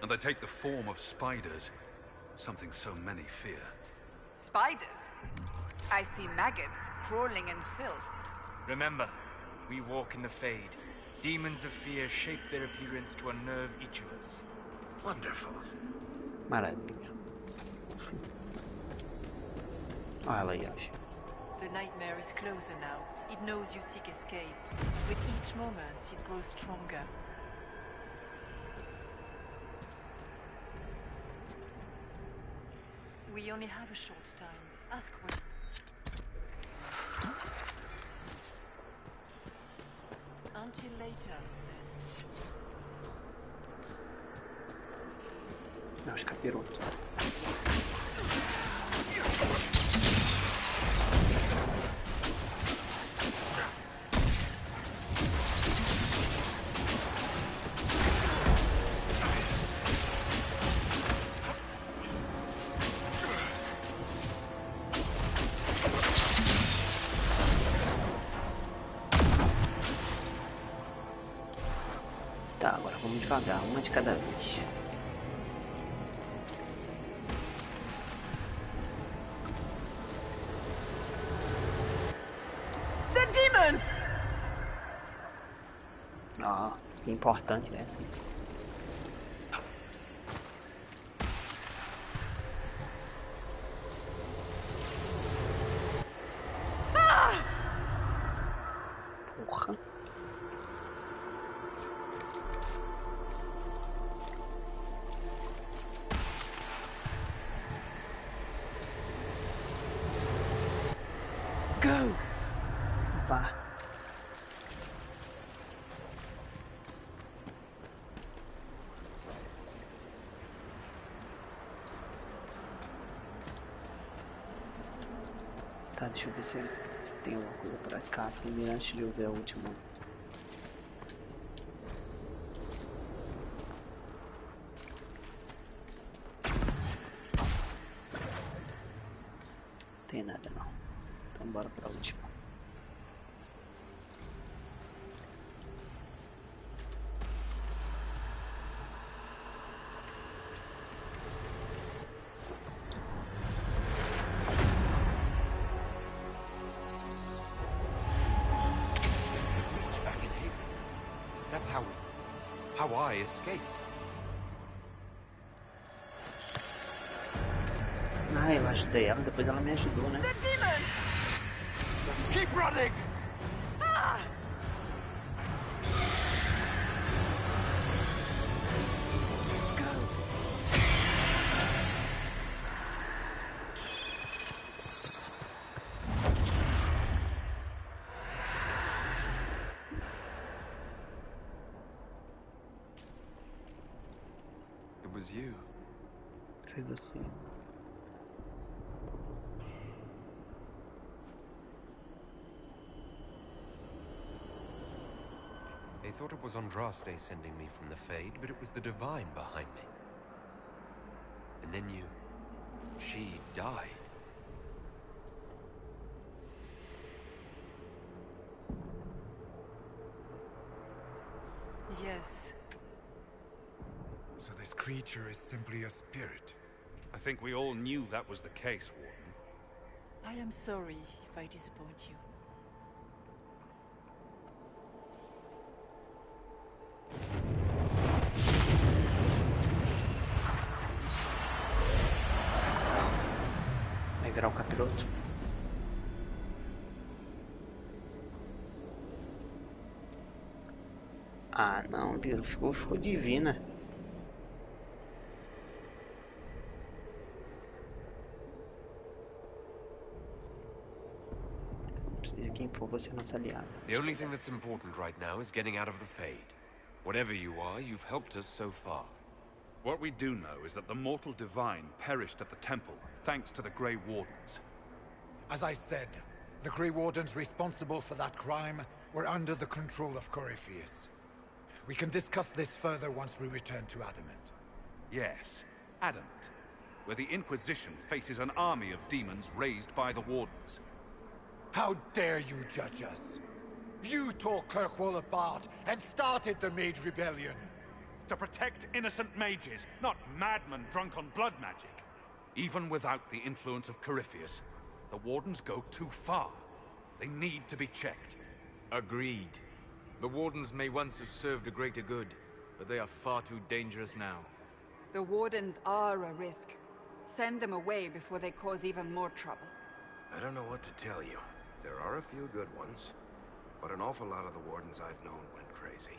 And they take the form of spiders. Something so many fear. Spiders? I see maggots crawling in filth. Remember, we walk in the Fade. Demons of fear shape their appearance to unnerve each of us. Wonderful. Maravilha. Olha ela aí, acho. The nightmare is closer now. It knows you seek escape. With each moment, it grows stronger. We only have a short time. Ask what... Until later, then. Acho capiroto. Tá, agora vamos devagar, uma de cada vez. The demons! Ah, que importante, né? Assim. Porra. Go! Vá. Tá, deixa eu ver se tem alguma coisa pra cá primeiro antes de eu ver a última. Tem nada não. Então bora pra última. Back in Haven. That's how I escaped. Ah, eu ajudei ela, depois ela me ajudou, né? The demons! Keep running! Ah! It was you. Foi você. They thought it was Andraste sending me from the Fade, but it was the Divine behind me. And then she died. Yes. So this creature is simply a spirit. I think we all knew that was the case, Warden. I am sorry if I disappoint you. Vai virar um capiroto. Ah, não, viu? Ficou divina. Quem for você nossa aliada. The only thing that's important right now is getting out of the Fade. Whatever you are, you've helped us so far. What we do know is that the mortal divine perished at the temple, thanks to the Grey Wardens. As I said, the Grey Wardens responsible for that crime were under the control of Corypheus. We can discuss this further once we return to Adamant. Yes, Adamant, where the Inquisition faces an army of demons raised by the Wardens. How dare you judge us? You tore Kirkwall apart and started the Mage Rebellion. To protect innocent mages, not madmen drunk on blood magic. Even without the influence of Corypheus, the Wardens go too far. They need to be checked. Agreed. The Wardens may once have served a greater good, but they are far too dangerous now. The Wardens are a risk. Send them away before they cause even more trouble. I don't know what to tell you. There are a few good ones, but an awful lot of the Wardens I've known went crazy.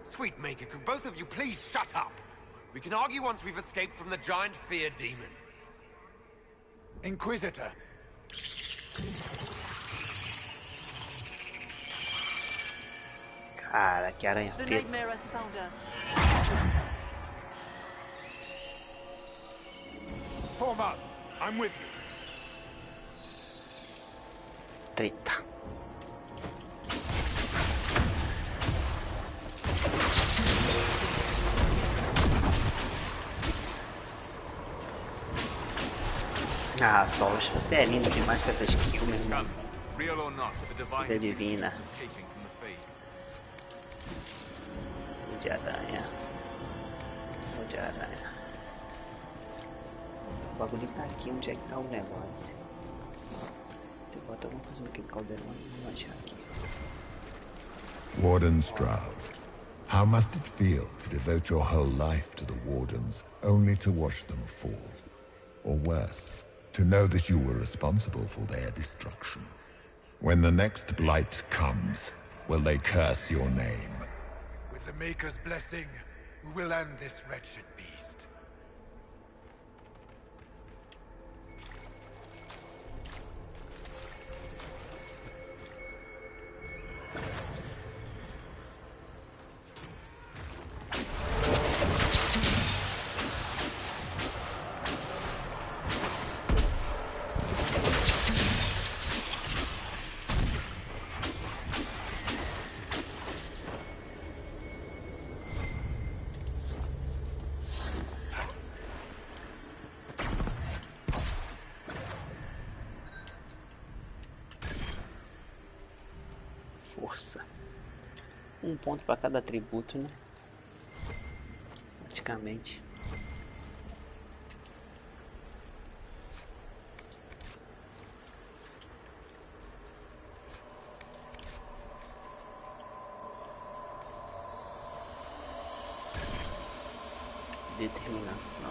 Sweet Maker, could both of you please shut up? We can argue once we've escaped from the giant fear demon. Inquisitor. Cara, que aranha The feia. nightmare has found us. Form up. I'm with you. Treta. Ah, Solos, você é lindo demais com essa skill, meu irmão. Real or not, the divine Você é divina. escaping from the Fade. De aranha. De aranha. O bagulho tá aqui, onde é que tá o negócio? Tem que botar alguma coisa naquele caldeirão e vou achar aqui. Warden Stroud, how must it feel to devote your whole life to the Wardens, only to watch them fall? Or worse, to know that you were responsible for their destruction? When the next blight comes, will they curse your name? With the Maker's blessing, we will end this wretched beast. Força. Um ponto para cada atributo, né? Praticamente. Determinação.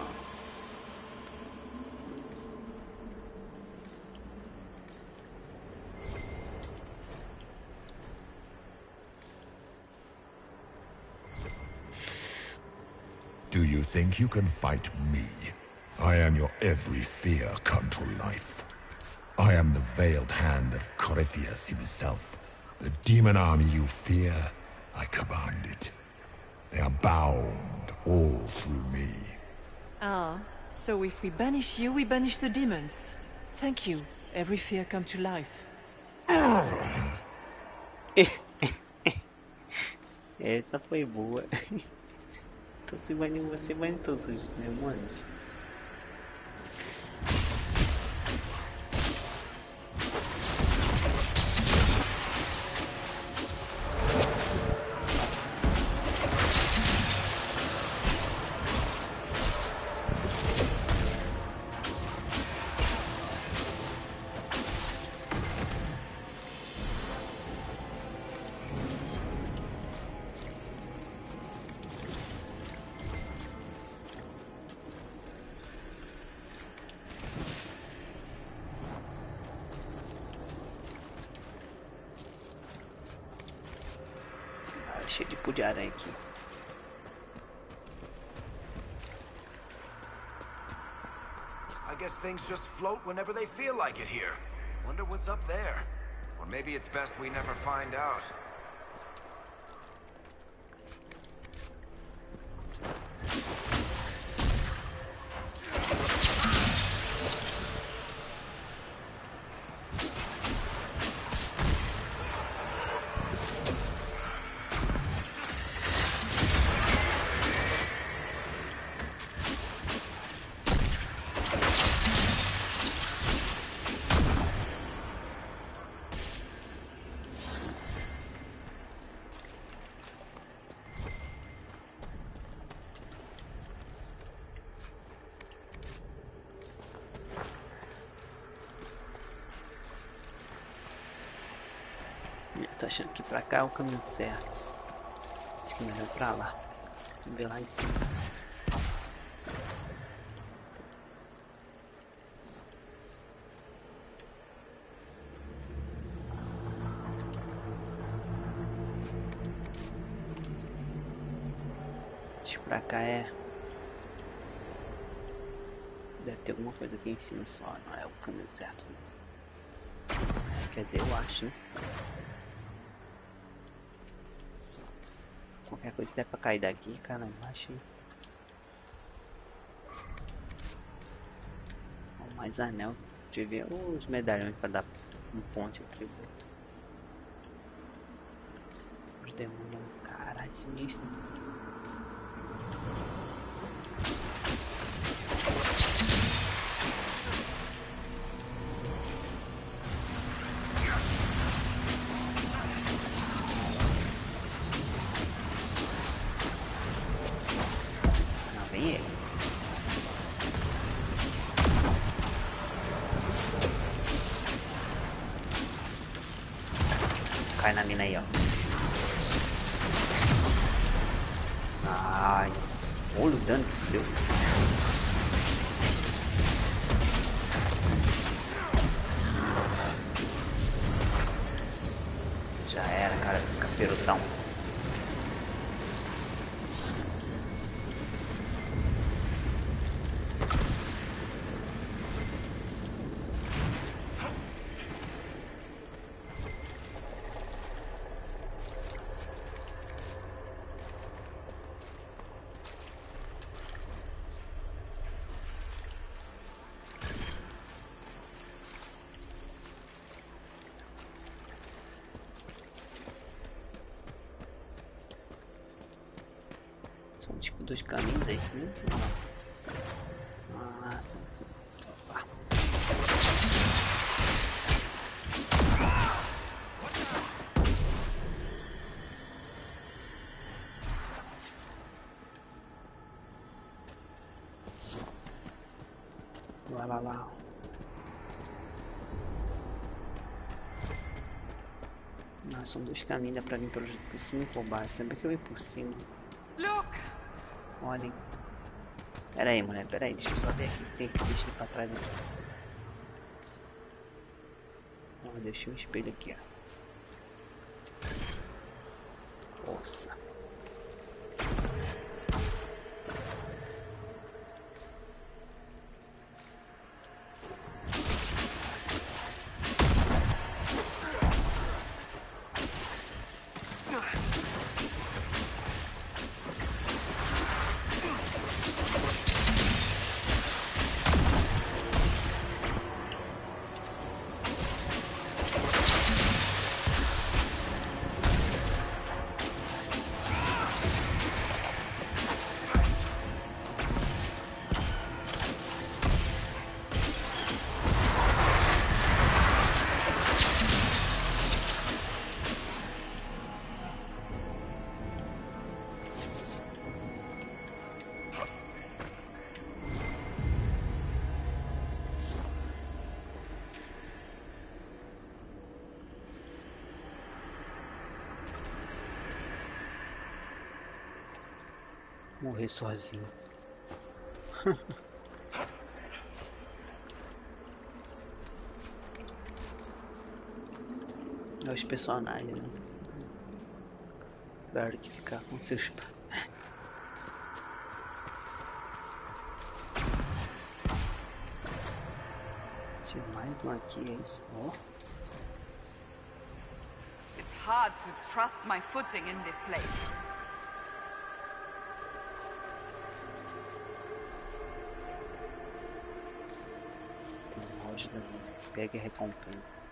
Do you think you can fight me? I am your every fear come to life. I am the veiled hand of Corypheus himself. The demon army you fear, I command it. They are bound all through me. Ah, so if we banish you, we banish the demons. Thank you. Every fear come to life. Essa foi boa. Tô se banindo, você banindo todos os demônios. Cheio de pó de aranha aqui. I guess things just float whenever they feel like it here. Wonder what's up there. Or maybe it's best we never find out. Tô achando que pra cá é o caminho certo. Acho que melhor pra lá. Vamos ver lá em cima. Acho que pra cá é... Deve ter alguma coisa aqui em cima só. Não é o caminho certo. Quer dizer, eu acho, né? Qualquer coisa der pra cair daqui, cara, achei. Mais anel. Deixa eu ver os medalhões pra dar um ponte aqui. Os demônios, caralho, sinistro. Cai na mina aí, ó. Nice. Olha o dano que isso deu. Já era, cara. Fica perotão. São tipo dois caminhos aí, né? Lá. Não, são dois caminhos, dá pra vir por cima e por baixo. Sempre que eu vim por cima. Olhem. Pera aí, mulher, pera aí, deixa eu só ver aqui. Tem que deixar pra trás aqui. Ó, deixei um espelho aqui, ó. Força. Morrer sozinho. É os personagens, né? Melhor que ficar com seus pais. Tinha mais um aqui, é isso? Ó. It's hard to trust my footing in this place. Tem um molde da vida. Pegue a recompensa.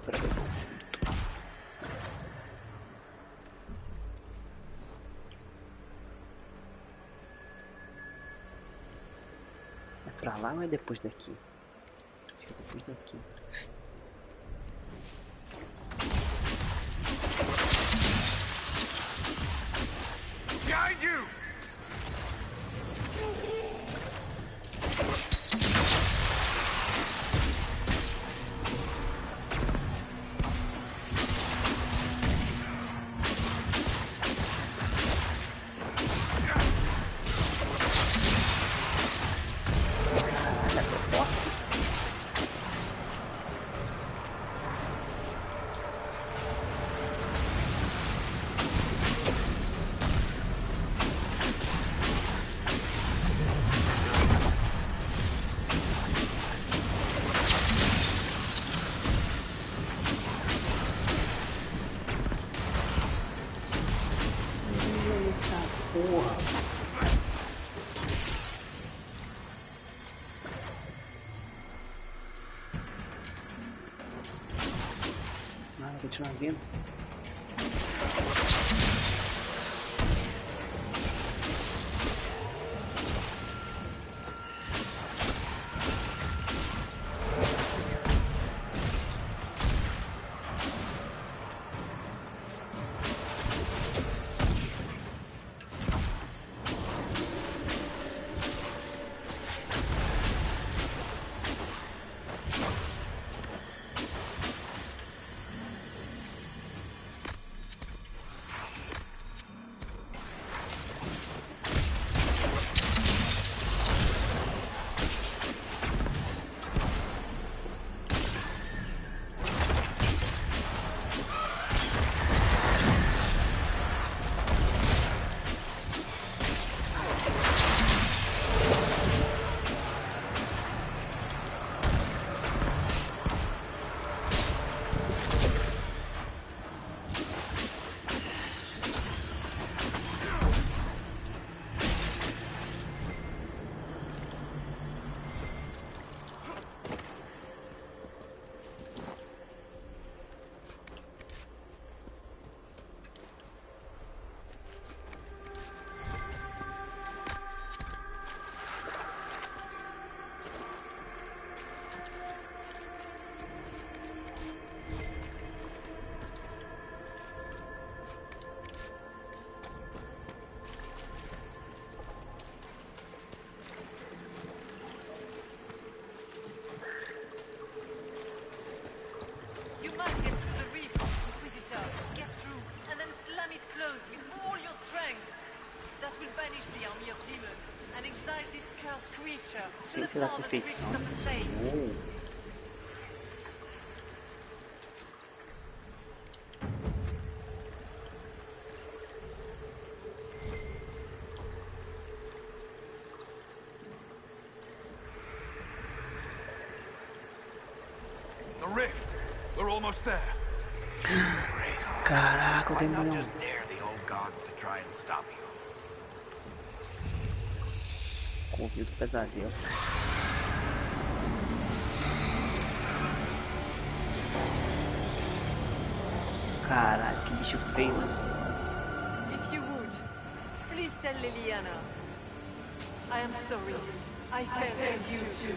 Para ver conflito. É pra lá ou é depois daqui? Acho que é depois daqui. Behind you! Continua vindo. Sempre da perfeição. The rift. We're almost there. Caraca, o Why not demônio. just dare the old gods to try and stop you? Ouvido do pesadelo. Caralho, que bicho feio, mano. If you would, please tell Liliana. I am sorry. I fell for you too.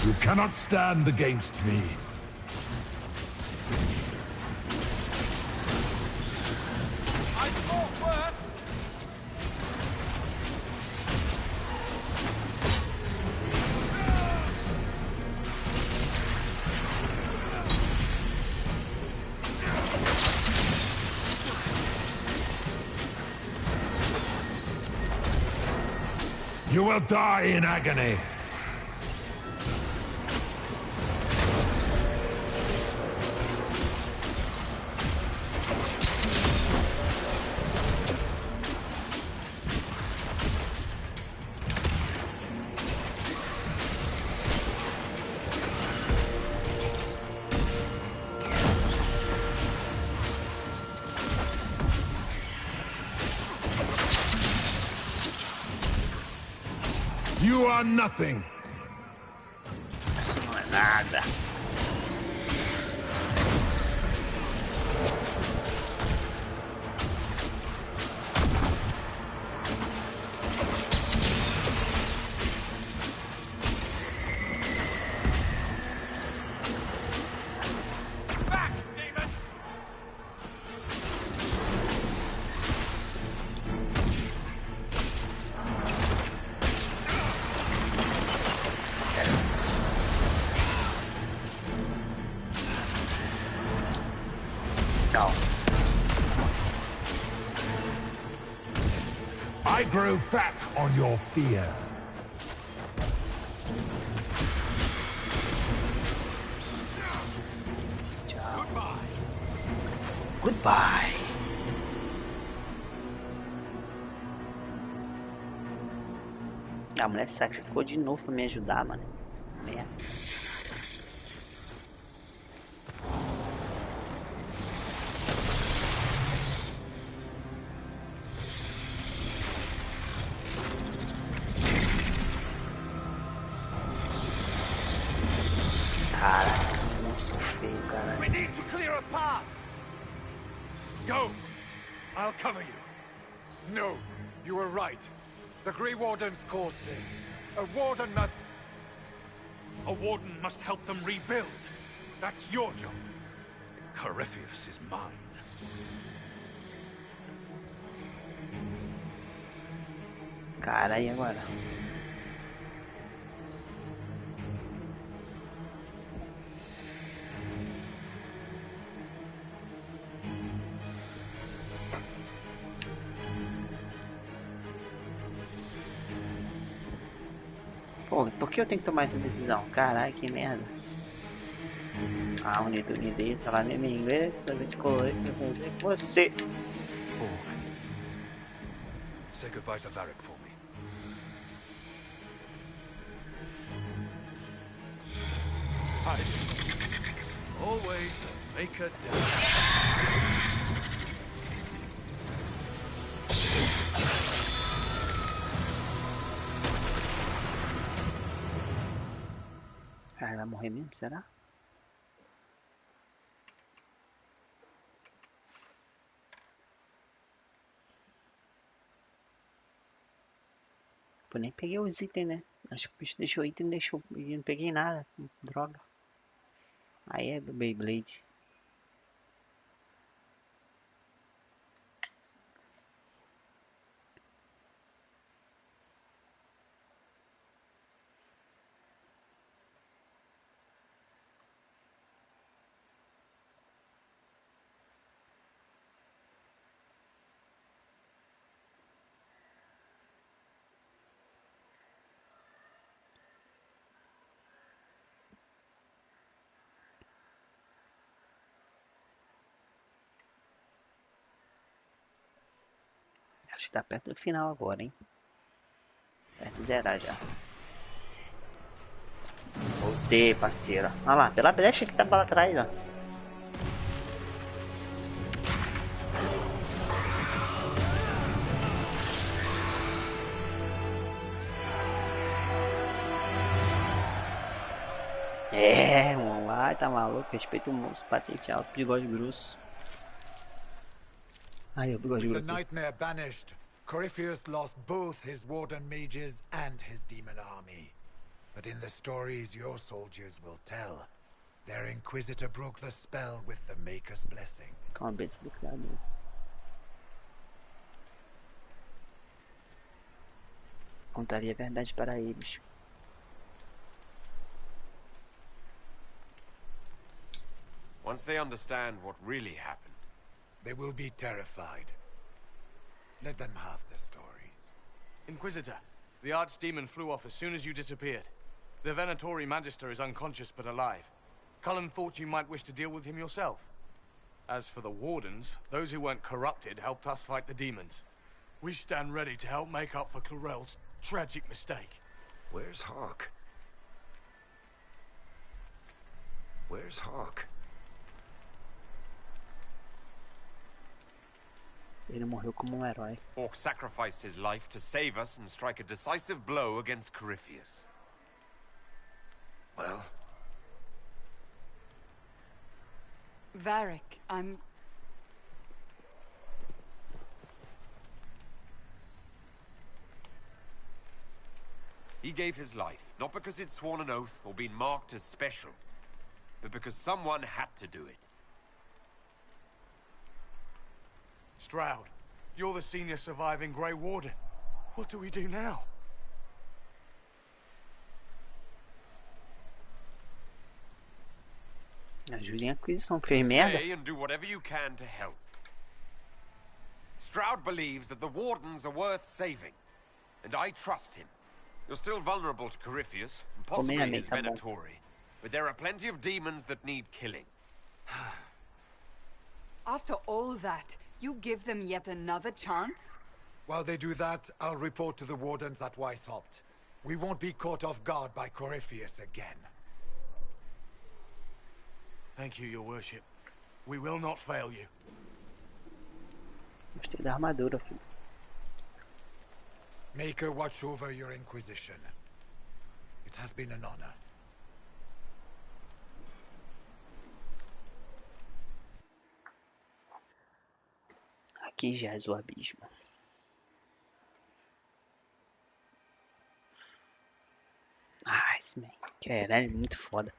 You cannot stand against me. I thought worse. You will die in agony. You are nothing. Não é nada. Back, demon! Não. I grow fat on your fear. Goodbye. A mulher se sacrificou de novo pra me ajudar, mano. Merda. Caraca, que monstro feio, cara. We need to clear a path. Go! I'll cover you. No, you were right. The Grey Wardens caused this. A warden must help them rebuild. That's your job. Corypheus is mine. Cara, e agora? Pô, por que eu tenho que tomar essa decisão? Caralho, que merda. Ah, unidade, salário em inglês, saber de colete, você. Say goodbye to Varric for me. Always the maker down. Cara, vai morrer mesmo, será? Pô, nem peguei os itens, né? Acho que o bicho deixou item, deixou. E não peguei nada. Droga. Aí é do Beyblade. Acho que tá perto do final agora, hein? Perto de zerar já. Voltei, parceiro. Olha lá, pela brecha que tava lá atrás, ó. É, vamos lá, tá maluco? Respeita o monstro, patente alto, bigode grosso. Aí, o bigode With the grosso. nightmare banished, Corypheus lost both his warden mages and his demon army. But in the stories your soldiers will tell, their Inquisitor broke the spell with the Maker's blessing. Com a bênção do Criador. Contaria a verdade para eles. Once they understand what really happened, they will be terrified. Let them have the stories. Inquisitor, the Archdemon flew off as soon as you disappeared. The Venatori Magister is unconscious but alive. Cullen thought you might wish to deal with him yourself. As for the Wardens, those who weren't corrupted helped us fight the demons. We stand ready to help make up for Clarel's tragic mistake. Where's Hawk? Where's Hawk? Ele morreu como um herói. Hawk sacrificed his life to save us and strike a decisive blow against Corypheus. Well? Varric, I'm... He gave his life, not because he'd sworn an oath or been marked as special, but because someone had to do it. Stroud, you're the senior surviving Grey Warden. What do we do now? Ajudem a Inquisição, fez merda. Stay and do whatever you can to help. Stroud believes that the Wardens are worth saving, and I trust him. You're still vulnerable to Corypheus, and possibly his Venatori, but there are plenty of demons that need killing. After all that, you give them yet another chance? While they do that, I'll report to the Wardens at Weishaupt. We won't be caught off guard by Corypheus again. Thank you, your worship. We will not fail you. Gostei da armadura, filho. Maker watch over your Inquisition. It has been an honor. Aqui jaz o abismo. Ah, esse man. Caralho, muito foda.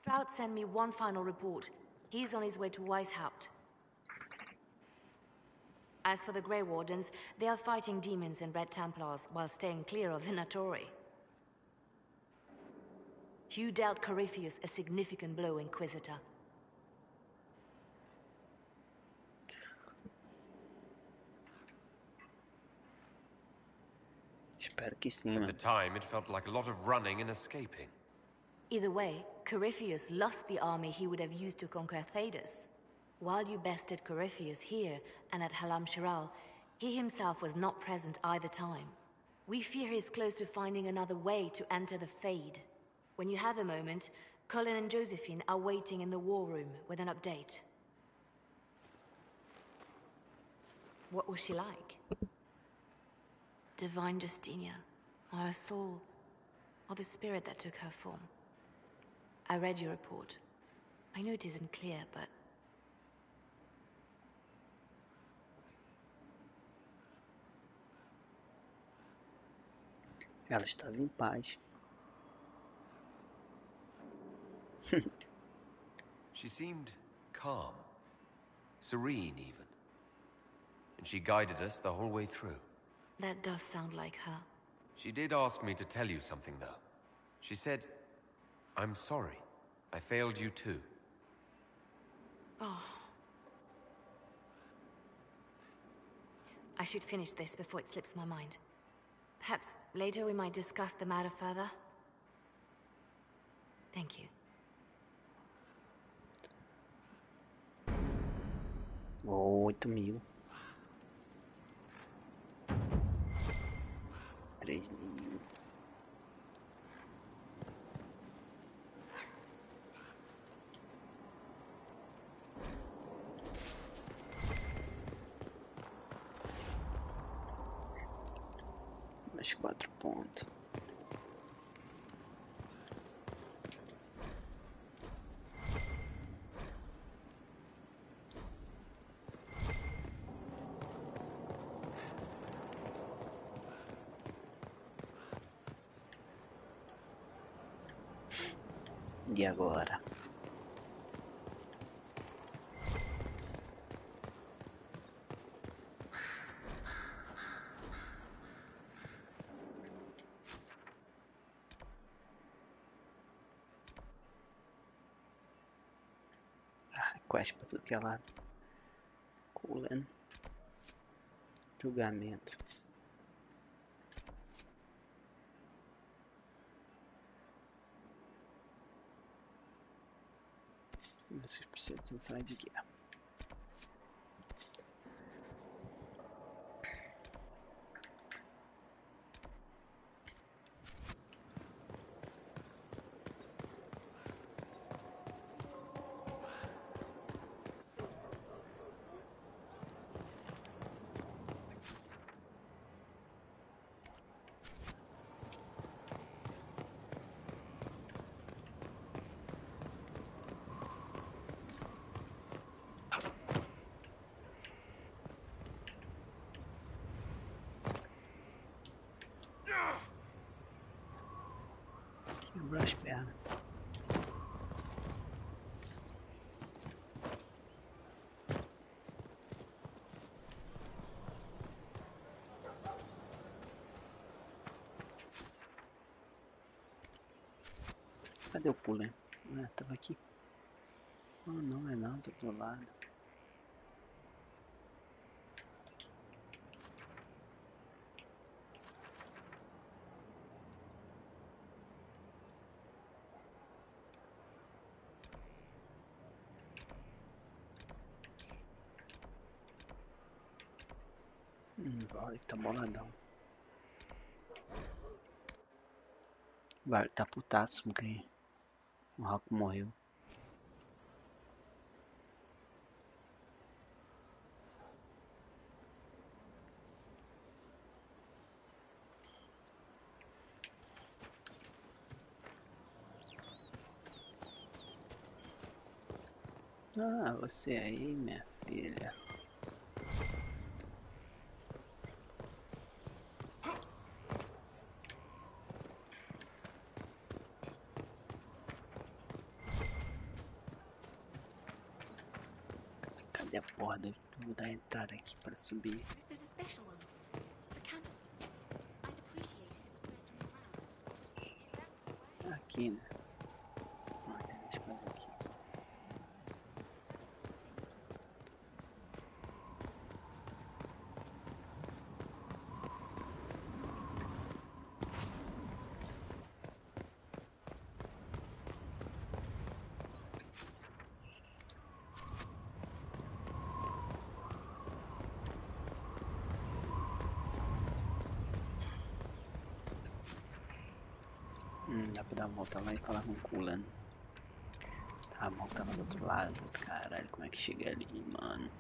Stroud sent me one final report. He's on his way to Weishaupt. As for the Grey Wardens, they are fighting demons and Red Templars while staying clear of Venatori. You dealt Corypheus a significant blow, Inquisitor. Espero que sim, At mano. the time, it felt like a lot of running and escaping. Either way, Corypheus lost the army he would have used to conquer Thedas. While you bested Corypheus here and at Halam Shiral, he himself was not present either time. We fear he's close to finding another way to enter the Fade. When you have a moment, Colin and Josephine are waiting in the war room with an update. What was she like? Divine Justinia, or her soul, or the spirit that took her form. I read your report. I know it isn't clear, but... Ela estava em paz. She seemed calm, serene even. And she guided us the whole way through. That does sound like her. She did ask me to tell you something, though. She said, "I'm sorry. I failed you too." Oh. I should finish this before it slips my mind. Perhaps later we might discuss the matter further. Thank you. 8.000. 3.000. Mais 4 pontos. E agora? Quais pra tudo que é lado. Colando. Julgamento. Vocês precisam sair de guia. Quebrou as pernas. Cadê o pulo, hein? Ah, tava aqui. Oh, não é não, tô do lado. Vai, tá boladão. Vai, tá putaço porque o Raco morreu. Ah, você aí, minha filha. Cadê a porra da entrada aqui para subir? This is a special one. The candle. I'd appreciate it if it was first around. Aqui, né? Ah, deixa eu fazer aqui. Dá pra dar uma volta lá e falar com o Culano. Tá, a volta lá do outro lado. Caralho, como é que chega ali, mano?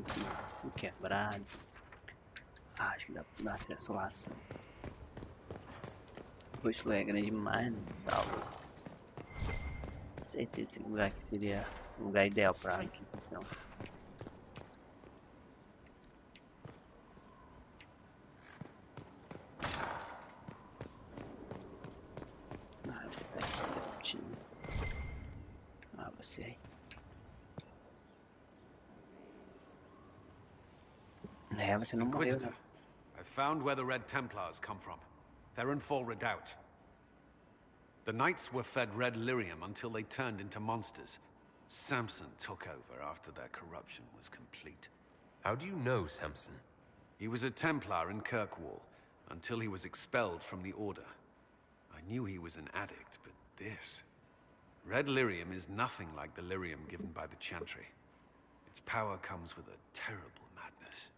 aqui. Um quebrado. Ah, acho que dá pra dar acesso lá assim. Pois é grande demais, né? Talvez. Certeza esse lugar aqui seria o lugar ideal pra Inquisição. Ah, você tá aqui. Ah, você aí. É, você não morreu, Inquisitor, né? I found where the Red Templars come from. They're in Fall Redoubt. The Knights were fed red lyrium until they turned into monsters. Samson took over after their corruption was complete. How do you know Samson? He was a Templar in Kirkwall, until he was expelled from the Order. I knew he was an addict, but this... Red lyrium is nothing like the lyrium given by the Chantry. Its power comes with a terrible madness.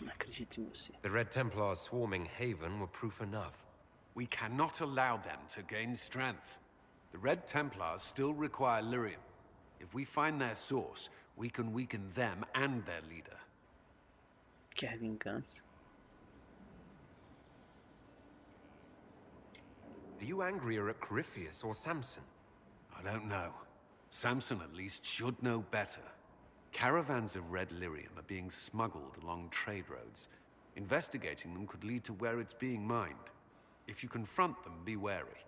Não acredito em você. The Red Templars swarming Haven were proof enough. We cannot allow them to gain strength. The Red Templars still require lyrium. If we find their source, we can weaken them and their leader. Quer vingança? Are you angrier at Corypheus or Samson? I don't know. Samson at least should know better. Caravans of red lyrium are being smuggled along trade roads. Investigating them could lead to where it's being mined. If you confront them, be wary.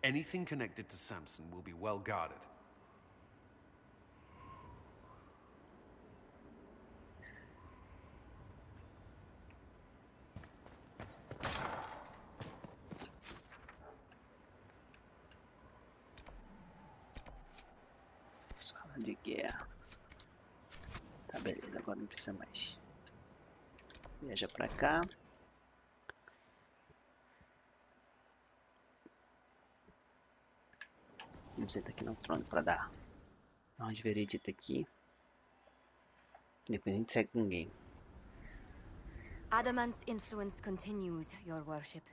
Anything connected to Samson will be well guarded. Sala de guerra. Tá, beleza, agora não precisa mais. Viaja pra cá. Vamos sentar aqui no trono pra dar uma de veredita aqui. Depois a gente segue com o game. Adamant's influence continues, your worship.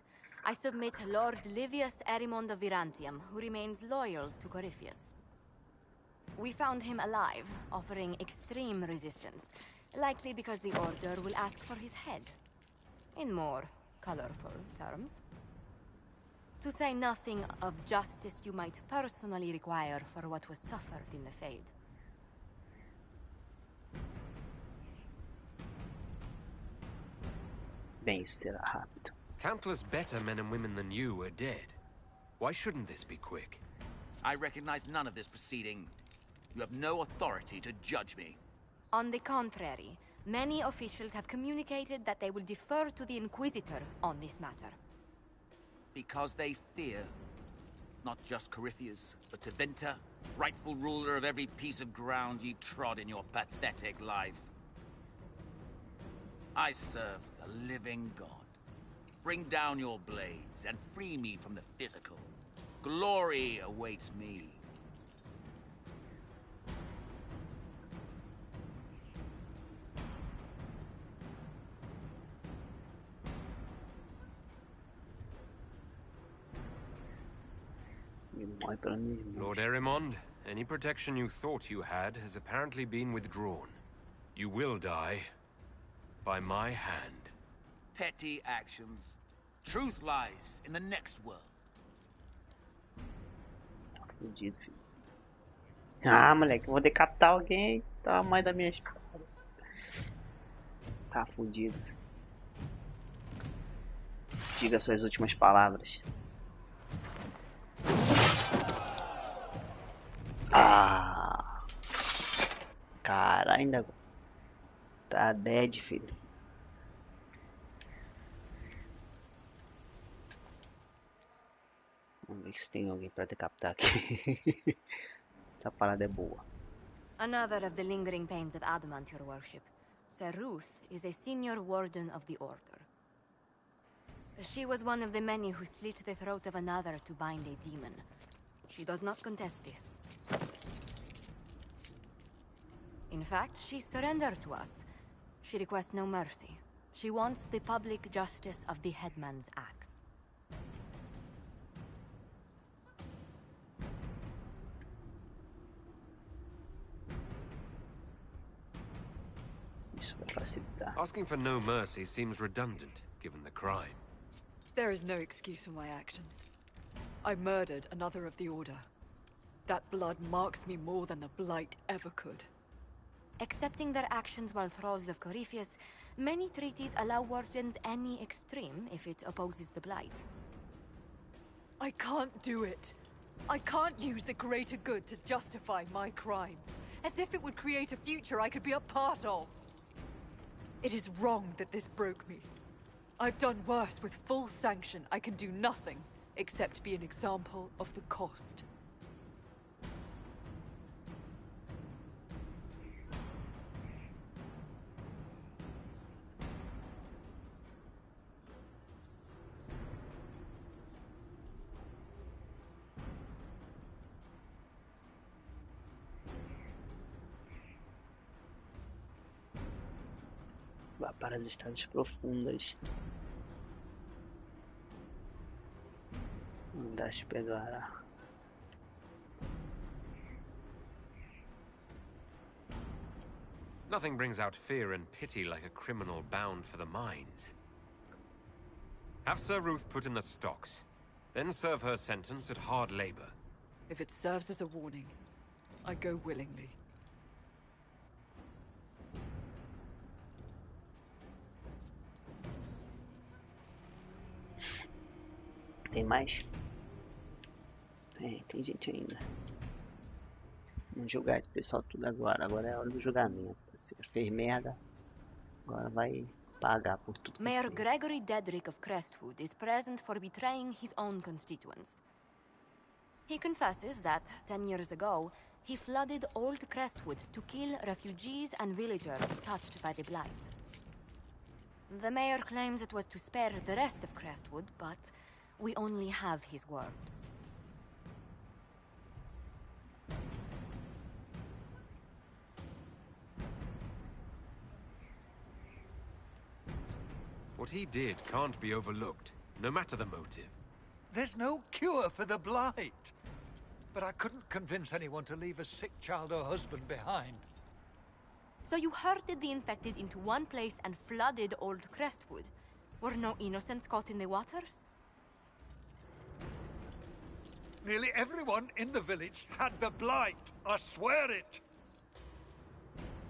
I submit Lord Livius Erimond of Virantium, who remains loyal to Corypheus. We found him alive, offering extreme resistance, likely because the Order will ask for his head. In more colorful terms. To say nothing of justice you might personally require for what was suffered in the Fade. Bem, isso será rápido. Countless better men and women than you are dead. Why shouldn't this be quick? I recognize none of this proceeding. You have no authority to judge me. On the contrary, many officials have communicated that they will defer to the Inquisitor on this matter. Because they fear not just Corypheus, but Tevinter, rightful ruler of every piece of ground ye trod in your pathetic life. I serve the living God. Bring down your blades and free me from the physical. Glory awaits me. Lord Erimond, any protection you thought you had has apparently been withdrawn. You will die by my hand. Petty actions. Truth lies in the next world. Fudido, filho. Ah, moleque, eu vou decapitar alguém. Tá a mãe da minha espada. Tá fudido. Diga suas últimas palavras. Ah, cara, ainda tá dead, filho. Vamos ver se tem alguém pra decapitar aqui. Essa parada é boa. Another of the lingering pains of Adamant, your worship. Sir Ruth is a senior warden of the Order. She was one of the many who slit the throat of another to bind a demon. She does not contest this. In fact, she surrendered to us. She requests no mercy. She wants the public justice of the headman's axe. Isso vai facilitar. Asking for no mercy seems redundant, given the crime. There is no excuse for my actions. I murdered another of the Order. That blood marks me more than the Blight ever could. Accepting their actions while thralls of Corypheus, many treaties allow wardens any extreme if it opposes the Blight. I can't do it. I can't use the greater good to justify my crimes, as if it would create a future I could be a part of. It is wrong that this broke me. I've done worse with full sanction. I can do nothing except be an example of the cost. Vá para as estradas profundas. Deixe perdoará. Nothing brings out fear and pity like a criminal bound for the mines. Have Sir Ruth put in the stocks, then serve her sentence at hard labor. If it serves as a warning, I go willingly. Tem mais? Tem gente ainda. Vamos julgar esse pessoal tudo agora. Agora é a hora do julgamento. Você fez merda, agora vai pagar por tudo. Mayor Gregory Dedrick of Crestwood is present for betraying his own constituents. He confesses that, 10 years ago, he flooded Old Crestwood to kill refugees and villagers touched by the Blight. The mayor claims it was to spare the rest of Crestwood, but we only have his word. What he did can't be overlooked, no matter the motive. There's no cure for the Blight. But I couldn't convince anyone to leave a sick child or husband behind. So you herded the infected into one place and flooded Old Crestwood? Were no innocents caught in the waters? Nearly everyone in the village had the Blight. I swear it.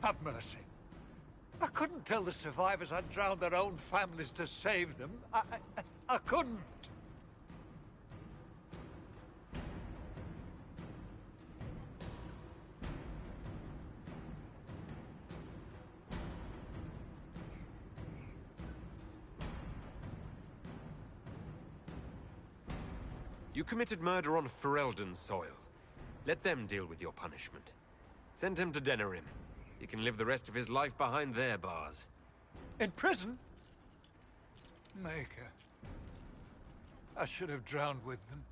Have mercy. I couldn't tell the survivors I'd drowned their own families to save them. I couldn't. You committed murder on Ferelden's soil. Let them deal with your punishment. Send him to Denerim. He can live the rest of his life behind their bars. In prison? Maker. I should have drowned with them.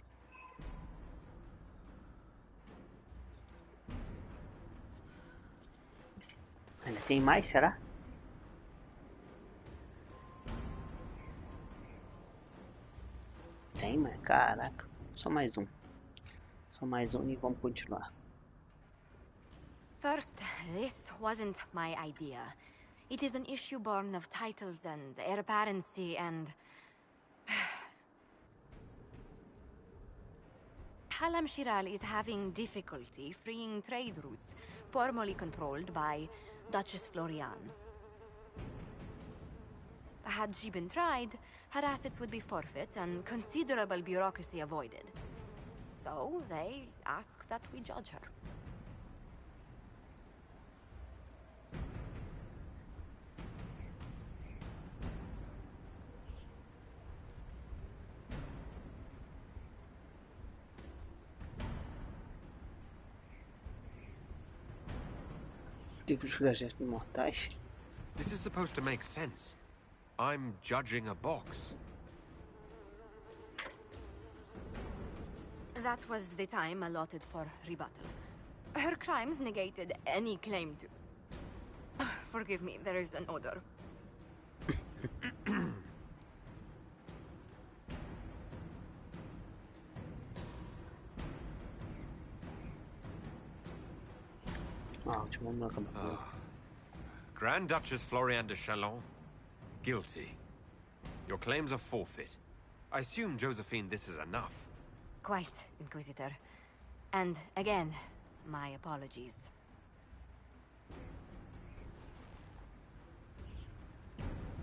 Ainda tem mais, será? Tem, mas caraca. Só mais um. Só mais um e vamos continuar. First, this wasn't my idea. It is an issue born of titles and heir apparency and... Halam Shiral is having difficulty freeing trade routes formerly controlled by Duchess Florian. Had she been tried, her assets would be forfeit and considerable bureaucracy avoided. So they ask that we judge her. This is supposed to make sense. I'm judging a box. That was the time allotted for rebuttal. Her crimes negated any claim to... Forgive me, there is an odor. Grand Duchess Floriane de Chalon, guilty. Your claims are forfeit. I assume, Josephine, this is enough. Quite, Inquisitor. And again, my apologies.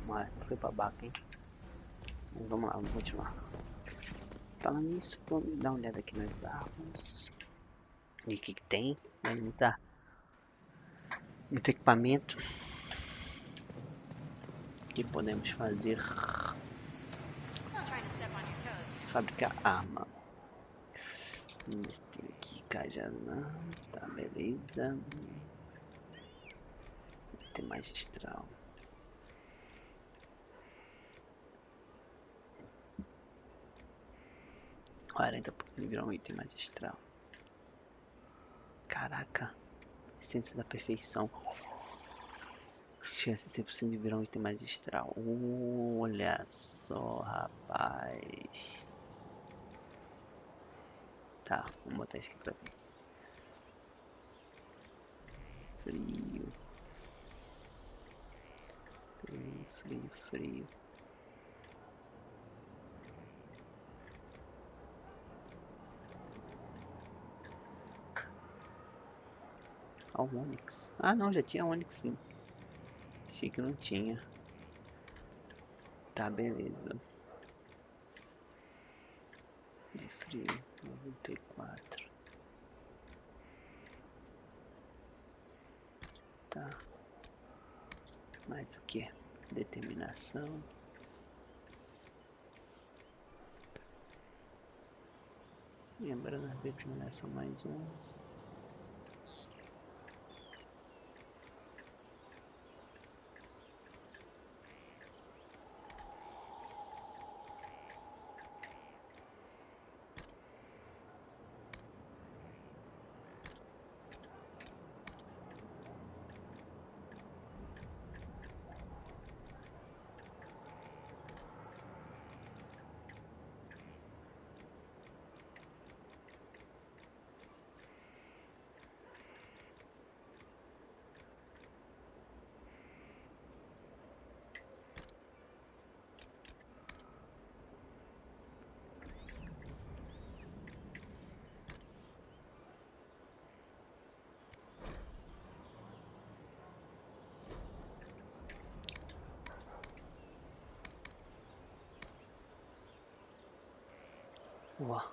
Mas foi babaca, hein? Mas vamos lá, vamos continuar. Falando nisso, vamos dar uma olhada aqui nas armas. E o que tem? Muito equipamento que podemos fazer. Fabricar arma. Esse tem aqui, cajazão. Tá, beleza. Tem magistral. de virar um item magistral. Caraca. Essência da perfeição. Chance de 100% de virar um item magistral. Olha só, rapaz. Tá, vamos botar isso aqui pra ver. Frio. Frio. Ó, o Onix. Ah, não, já tinha Onix sim. Achei que não tinha. Tá, beleza. De frio, 94. Tá. Mais o que? Determinação. Lembrando a determinação mais 11. Uau.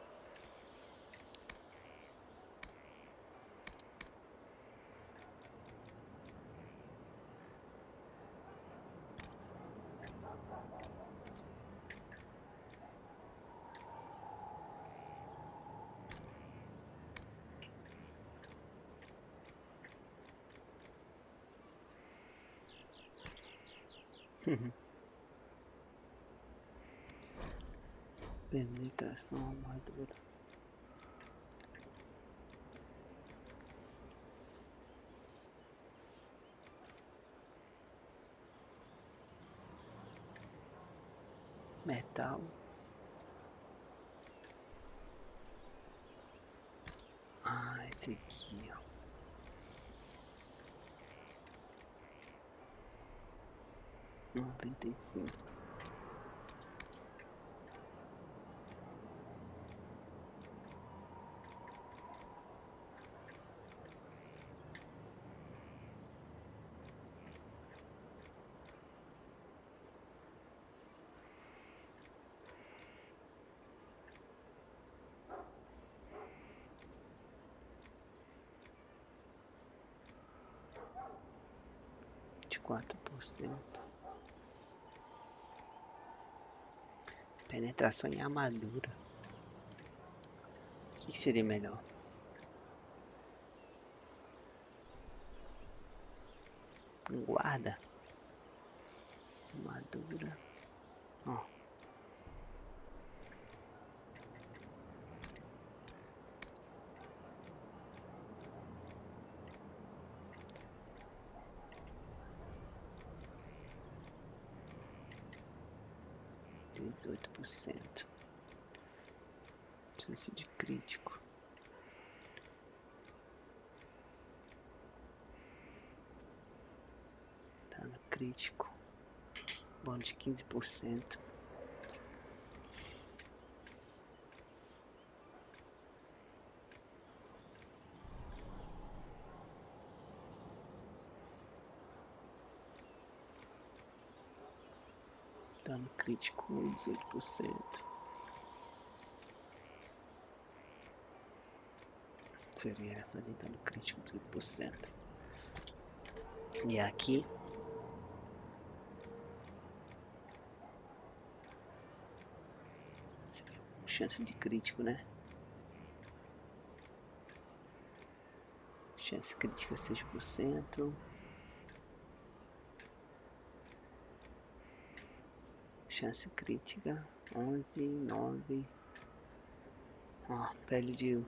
Penetração armadura. Metal. Ah, esse aqui, ó. R$ 95. De 4%. Penetração em armadura. O que seria melhor? Guarda. Armadura. Ó. Chance de crítico. crítico. Bônus de 15%. Dano crítico 18%. Seria essa ali, dano crítico 18%. E aqui seria chance de crítico, né? Chance crítica 6%. Chance crítica 11, 9. Ó, pele de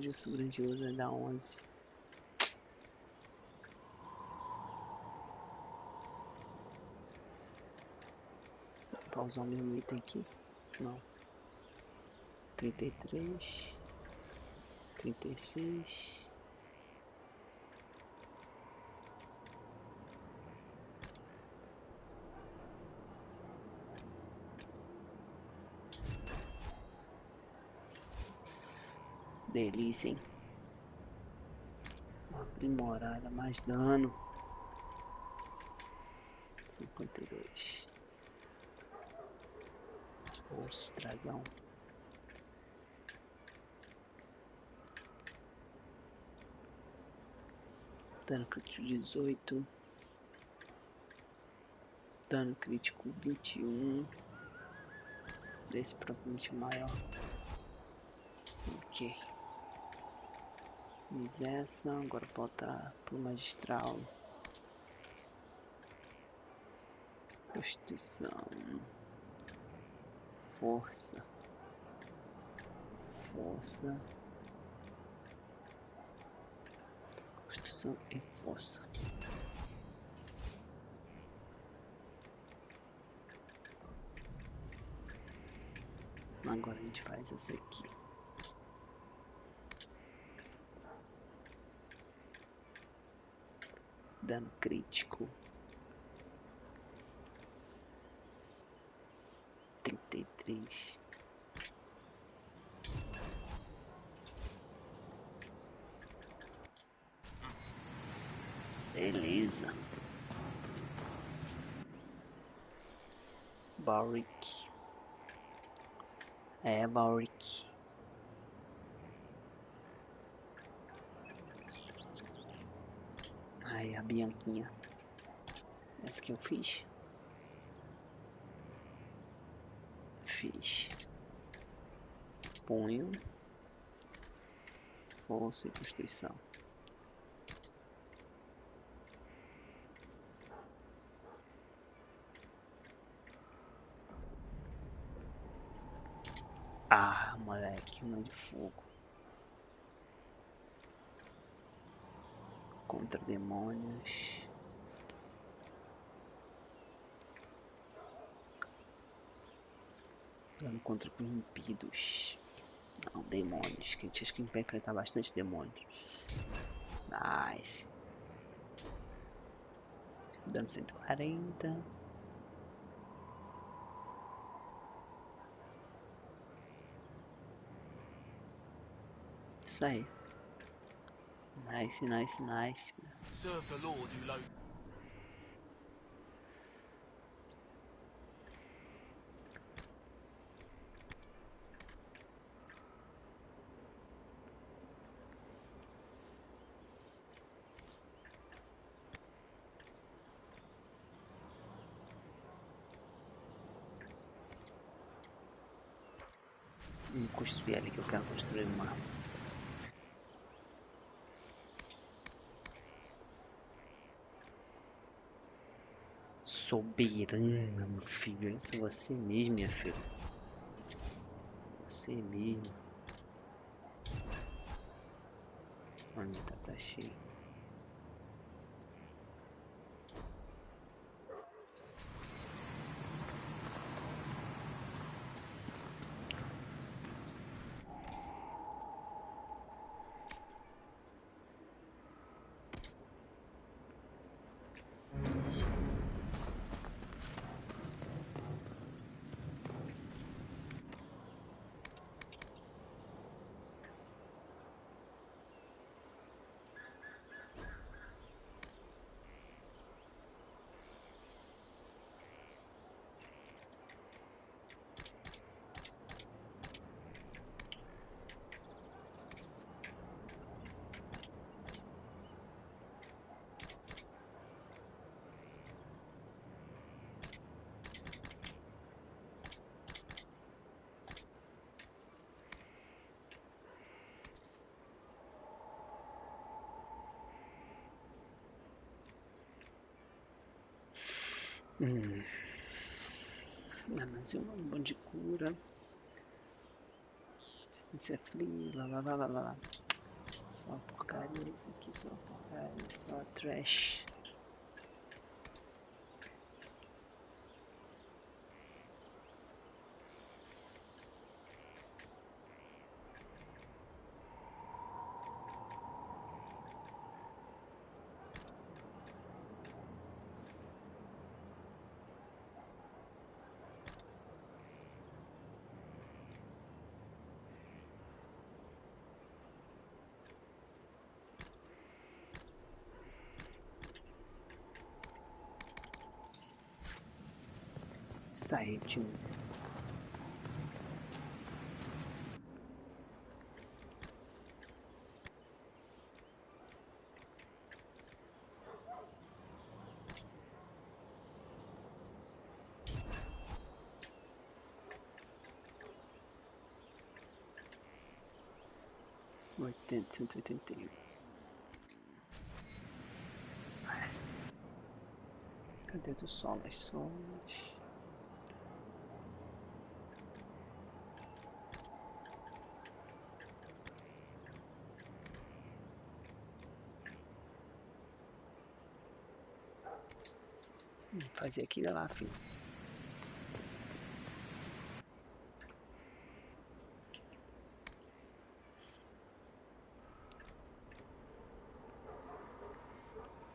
urso grandioso dá 11. Pra usar o mesmo item aqui? Não. 33. 36. Delícia, hein? Aprimorada, mais dano. 52. Osso, dragão. Dano crítico 18. Dano crítico 21. Desse provavelmente maior. Ok. Fiz essa, agora voltar pro magistral. Constituição. Força. Constituição e força. Agora a gente faz essa aqui. Dano crítico 33. Beleza. Barrick. Barrick. Aí a Bianquinha. Essa que eu fiz. Punho. Força e constituição. Ah, moleque, uma de fogo. Contra demônios. Dano contra corrompidos. Não, demônios. Que a gente acha que a gente vai enfrentar bastante demônios. Nice. Dano 140. Isso aí. Nice. Serve the Lord, you low. Vou construir ali que eu quero construir uma. Soberana, meu filho. Isso é você mesmo, minha filha. Você mesmo. Onde tá cheio. Não, mas eu um monte de cura. Isso é frio, lá. Só porcaria, isso aqui só porcaria, só trash. Tá aí, tio. Cento e oitenta e um. Cadê do sol das sombras? Fazer aquilo lá, filho.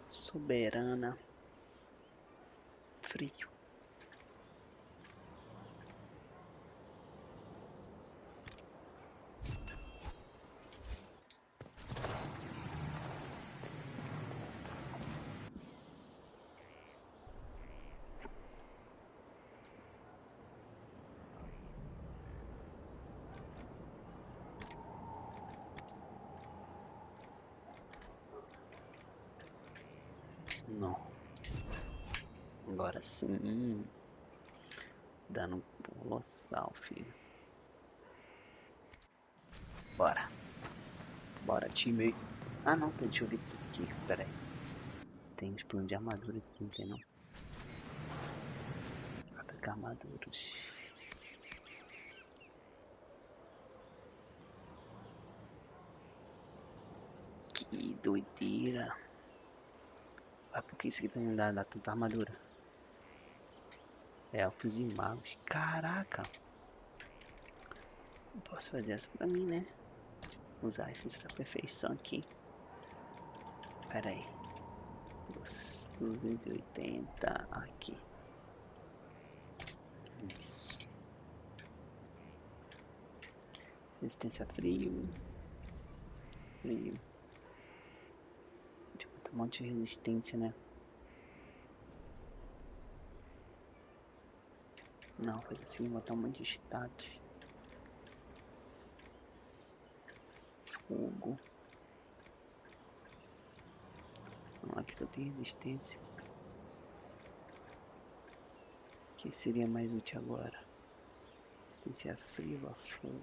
Soberana. Frio. Não. Agora sim. Dando um colossal, filho. Bora. Bora, time. Ah, não. Deixa eu ver aqui. Pera aí. Tem um plano de armadura aqui, não tem não. Atacar armaduras. Que doideira. Ah, por que isso aqui não dá tanta armadura? Elfos e magos. Caraca. Não posso fazer essa pra mim, né? Usar essa perfeição aqui. Pera aí. 280 aqui. Isso. Resistência a frio. Frio. Um monte de resistência, né? Não, faz assim, botar um monte de status. Fogo. Não, aqui só tem resistência. O que seria mais útil agora? Resistência a frio, a fogo.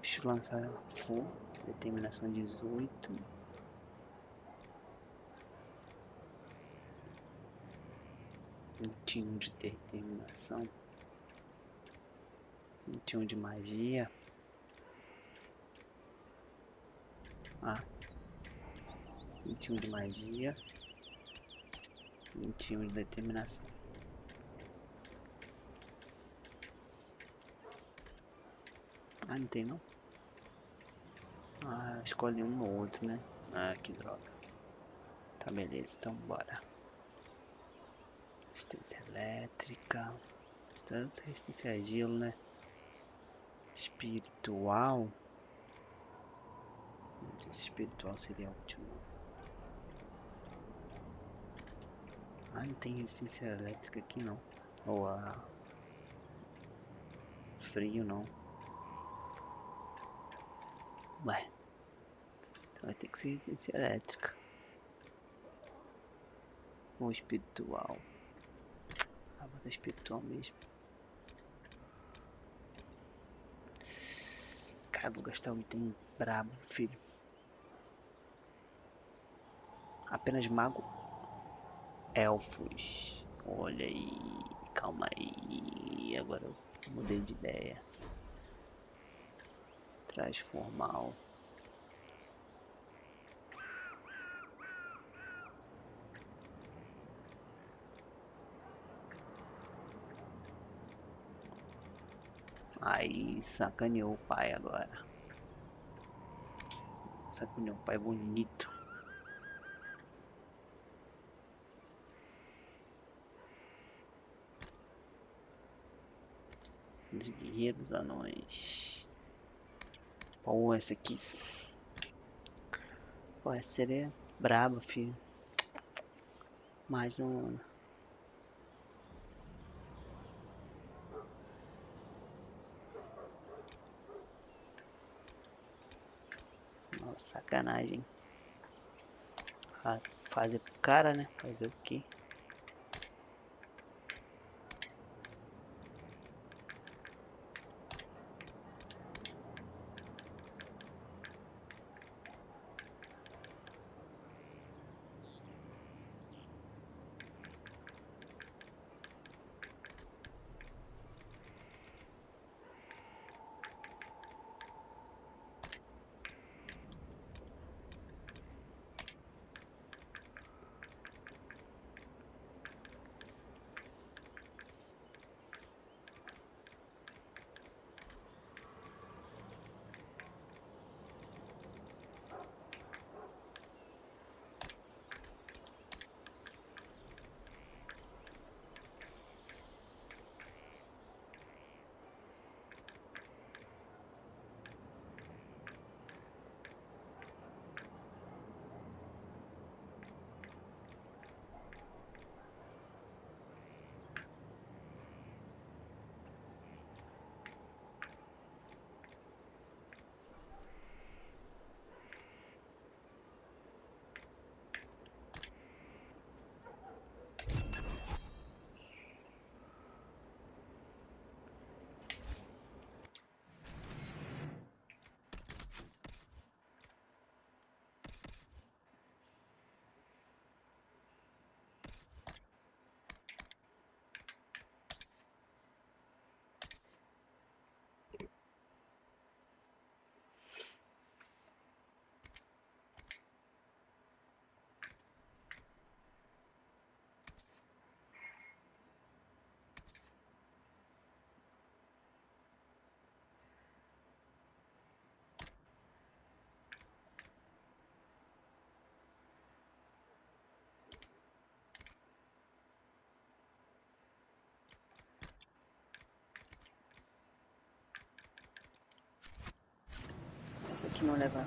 Deixa eu lançar fogo. Determinação 18. Tinha de determinação. 21 de magia. Ah. 21 de magia. 21 de determinação. Ah, não tem não? Ah, escolhe um ou outro, né? Ah, que droga. Tá, beleza, então bora. Resistência elétrica. Tanto resistência a gelo, né? Espiritual. Não sei se espiritual seria útil. Ah, não tem resistência elétrica aqui não. Ou a frio não. Ué. Então vai ter que ser resistência elétrica. Ou espiritual. Ah, vou dar espiritual mesmo. Cara, vou gastar um item brabo, filho. Apenas mago. Elfos. Olha aí. Calma aí. Agora eu mudei de ideia. Transformal. Aí sacaneou o pai agora. Sacaneou o pai bonito. Os guerreiros anões. Pô, essa aqui. Pô, essa seria braba, filho. Mas não. Nossa, sacanagem. Fazer pro cara, né? Fazer o quê? Que não leva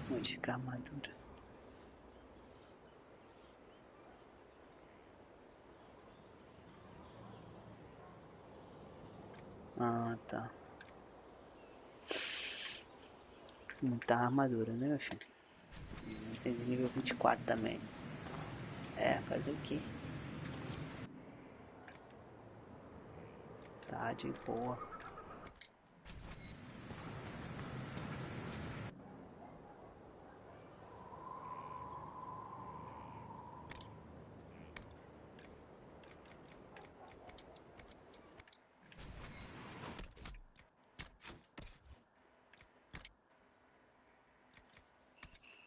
modificar a armadura. Ah, tá. Muita armadura, né, meu filho? Tem nível 24 também. É, fazer o quê? Tá de boa.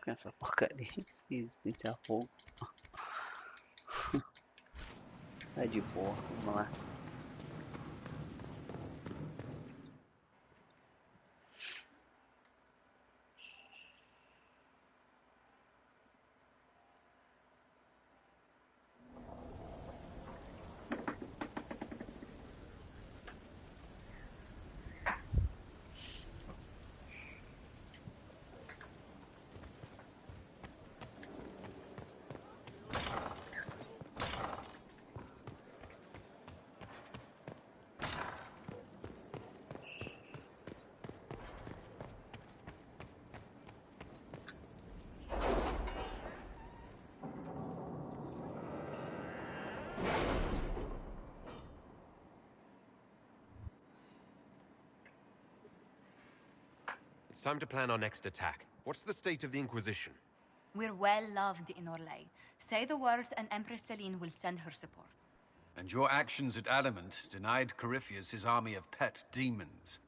Essa porcaria resistência a fogo. Tá de boa, vamos lá. It's time to plan our next attack. What's the state of the Inquisition? We're well loved in Orlais. Say the words and Empress Celine will send her support. And your actions at Adamant denied Corypheus his army of pet demons.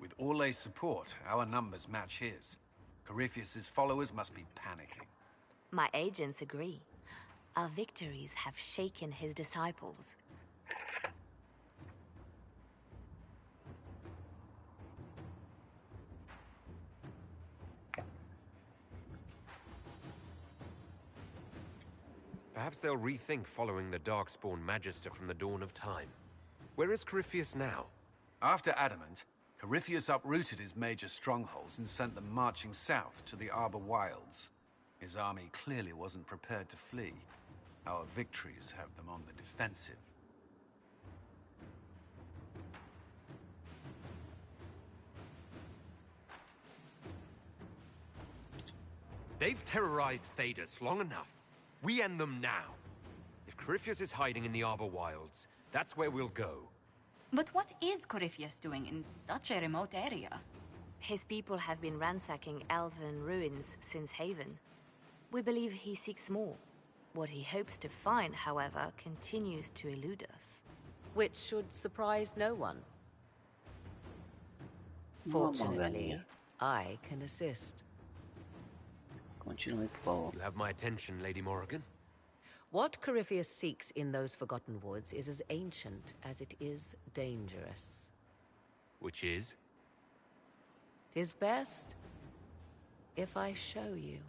With Orlais' support, our numbers match his. Corypheus' followers must be panicking. My agents agree. Our victories have shaken his disciples. Perhaps they'll rethink following the Darkspawn Magister from the dawn of time. Where is Corypheus now? After Adamant, Corypheus uprooted his major strongholds and sent them marching south to the Arbor Wilds. His army clearly wasn't prepared to flee. Our victories have them on the defensive. They've terrorized Thedas long enough. We end them now. If Corypheus is hiding in the Arbor Wilds, that's where we'll go. But what is Corypheus doing in such a remote area? His people have been ransacking elven ruins since Haven. We believe he seeks more. What he hopes to find, however, continues to elude us. Which should surprise no one. Fortunately, I can assist. Continue, por favor. You have my attention, Lady Morrigan. What Corypheus seeks in those Forgotten Woods is as ancient as it is dangerous. Which is? 'Tis best if I show you.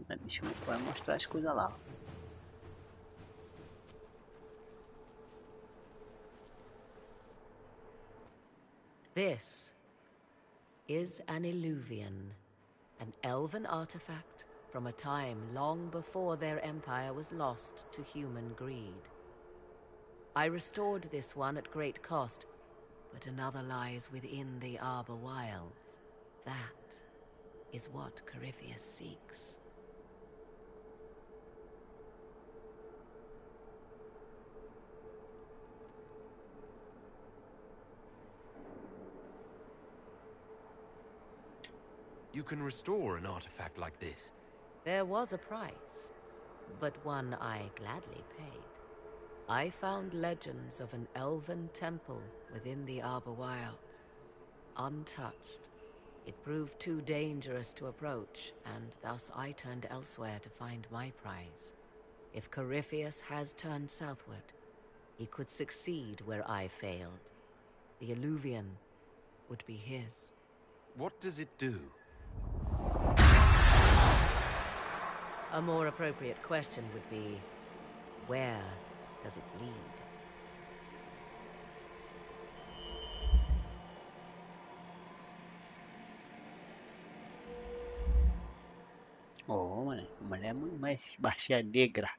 Deixa eu vai mostrar as coisas lá. This is an Illuvian, an elven artifact from a time long before their empire was lost to human greed. I restored this one at great cost, but another lies within the Arbor Wilds. That is what Corypheus seeks. You can restore an artifact like this. There was a price, but one I gladly paid. I found legends of an elven temple within the Arbor Wilds. Untouched. It proved too dangerous to approach, and thus I turned elsewhere to find my prize. If Corypheus has turned southward, he could succeed where I failed. The Illuvian would be his. What does it do? A more appropriate question would be, where does it lead? Oh, mano, mulher é muito mais baixa negra.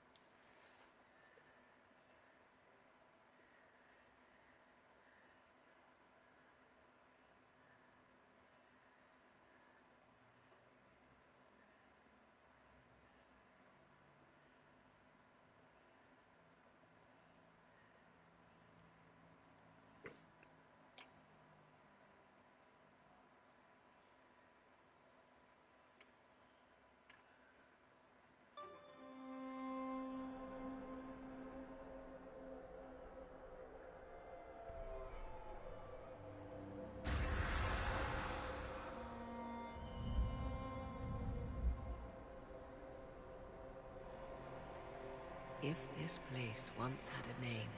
If this place once had a name,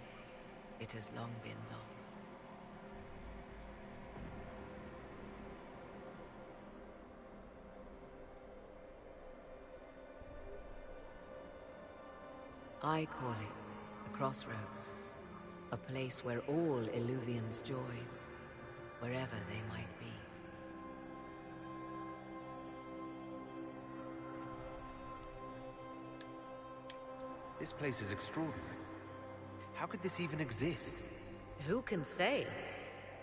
it has long been lost. I call it the Crossroads, a place where all Illuvians join, wherever they might be. This place is extraordinary. How could this even exist? Who can say?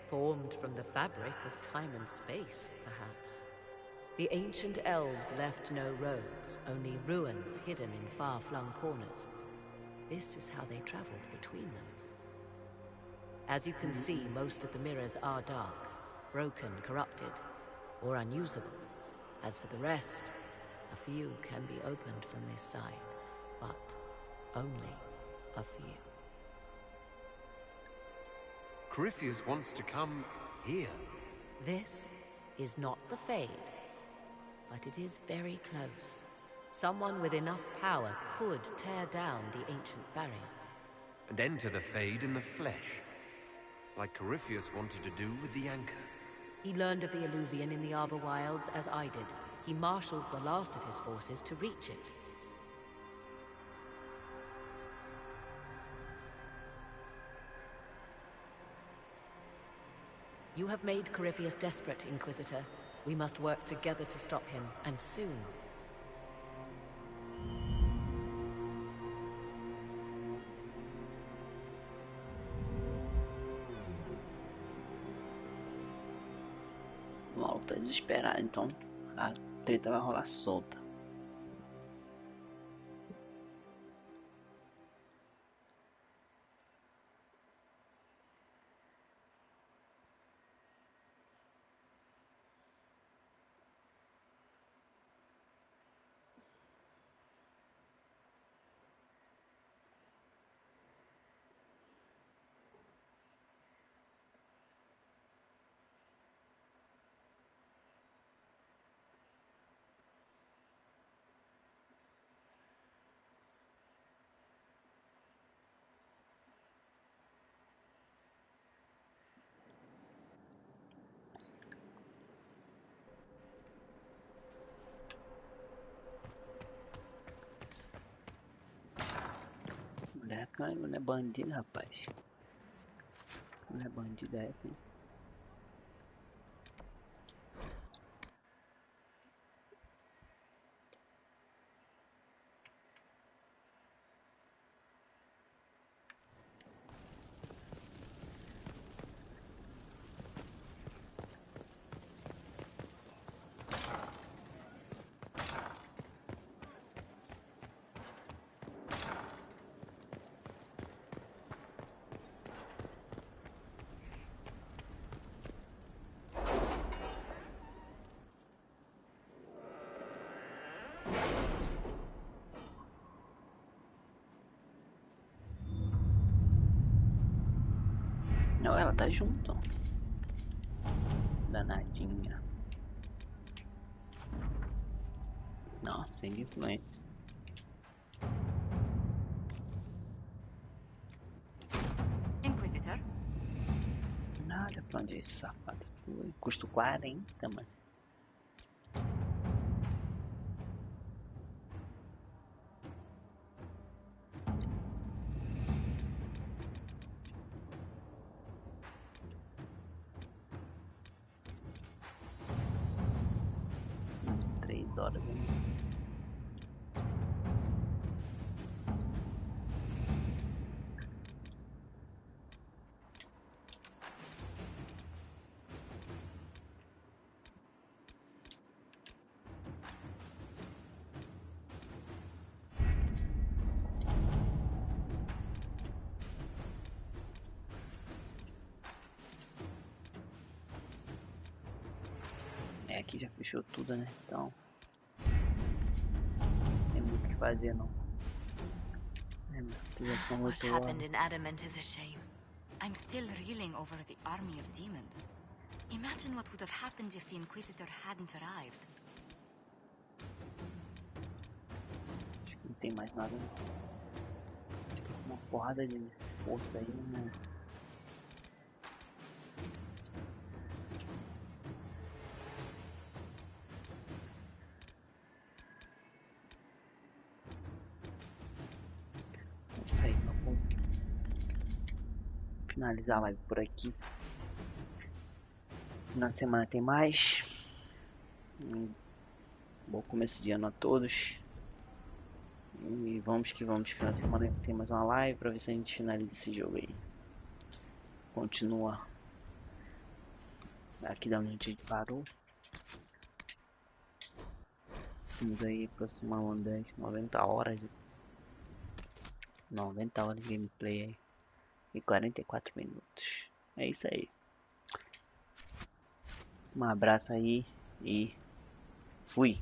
Formed from the fabric of time and space, perhaps. The ancient elves left no roads, only ruins hidden in far-flung corners. This is how they traveled between them. As you can see, most of the mirrors are dark, broken, corrupted, or unusable. As for the rest, a few can be opened from this side, but only a few. Corypheus wants to come here. This is not the Fade, but it is very close. Someone with enough power could tear down the ancient barriers. And enter the Fade in the flesh. Like Corypheus wanted to do with the Anchor. He learned of the Alluvian in the Arbor Wilds as I did. He marshals the last of his forces to reach it. You have made Corypheus desperate, Inquisitor. We must work together to stop him, and soon. O maluco tá desesperado, então a treta vai rolar solta. Não é bandido, rapaz. Não é bandido, é assim. Não, ela tá junto. Danadinha. Nossa, sem influência. Inquisitor? Nada pra onde esse safado foi. Custo 40, mano. Horas, hein? É, aqui já fechou tudo, né? Então fazer não. What happened in Adamant is a shame. I'm still reeling over the army of demons. Imagine what would have happened if the Inquisitor hadn't arrived. Acho que não tem mais nada. Uma porrada de força aí, né? Finalizar a live por aqui. Na semana tem mais. Bom começo de ano a todos. E vamos que vamos. Final de semana tem mais uma live pra ver se a gente finaliza esse jogo aí. Continua aqui da onde a gente parou. Estamos aí aproximando 90 horas. 90 horas de gameplay aí. E 44 minutos. É isso aí. Um abraço aí e fui.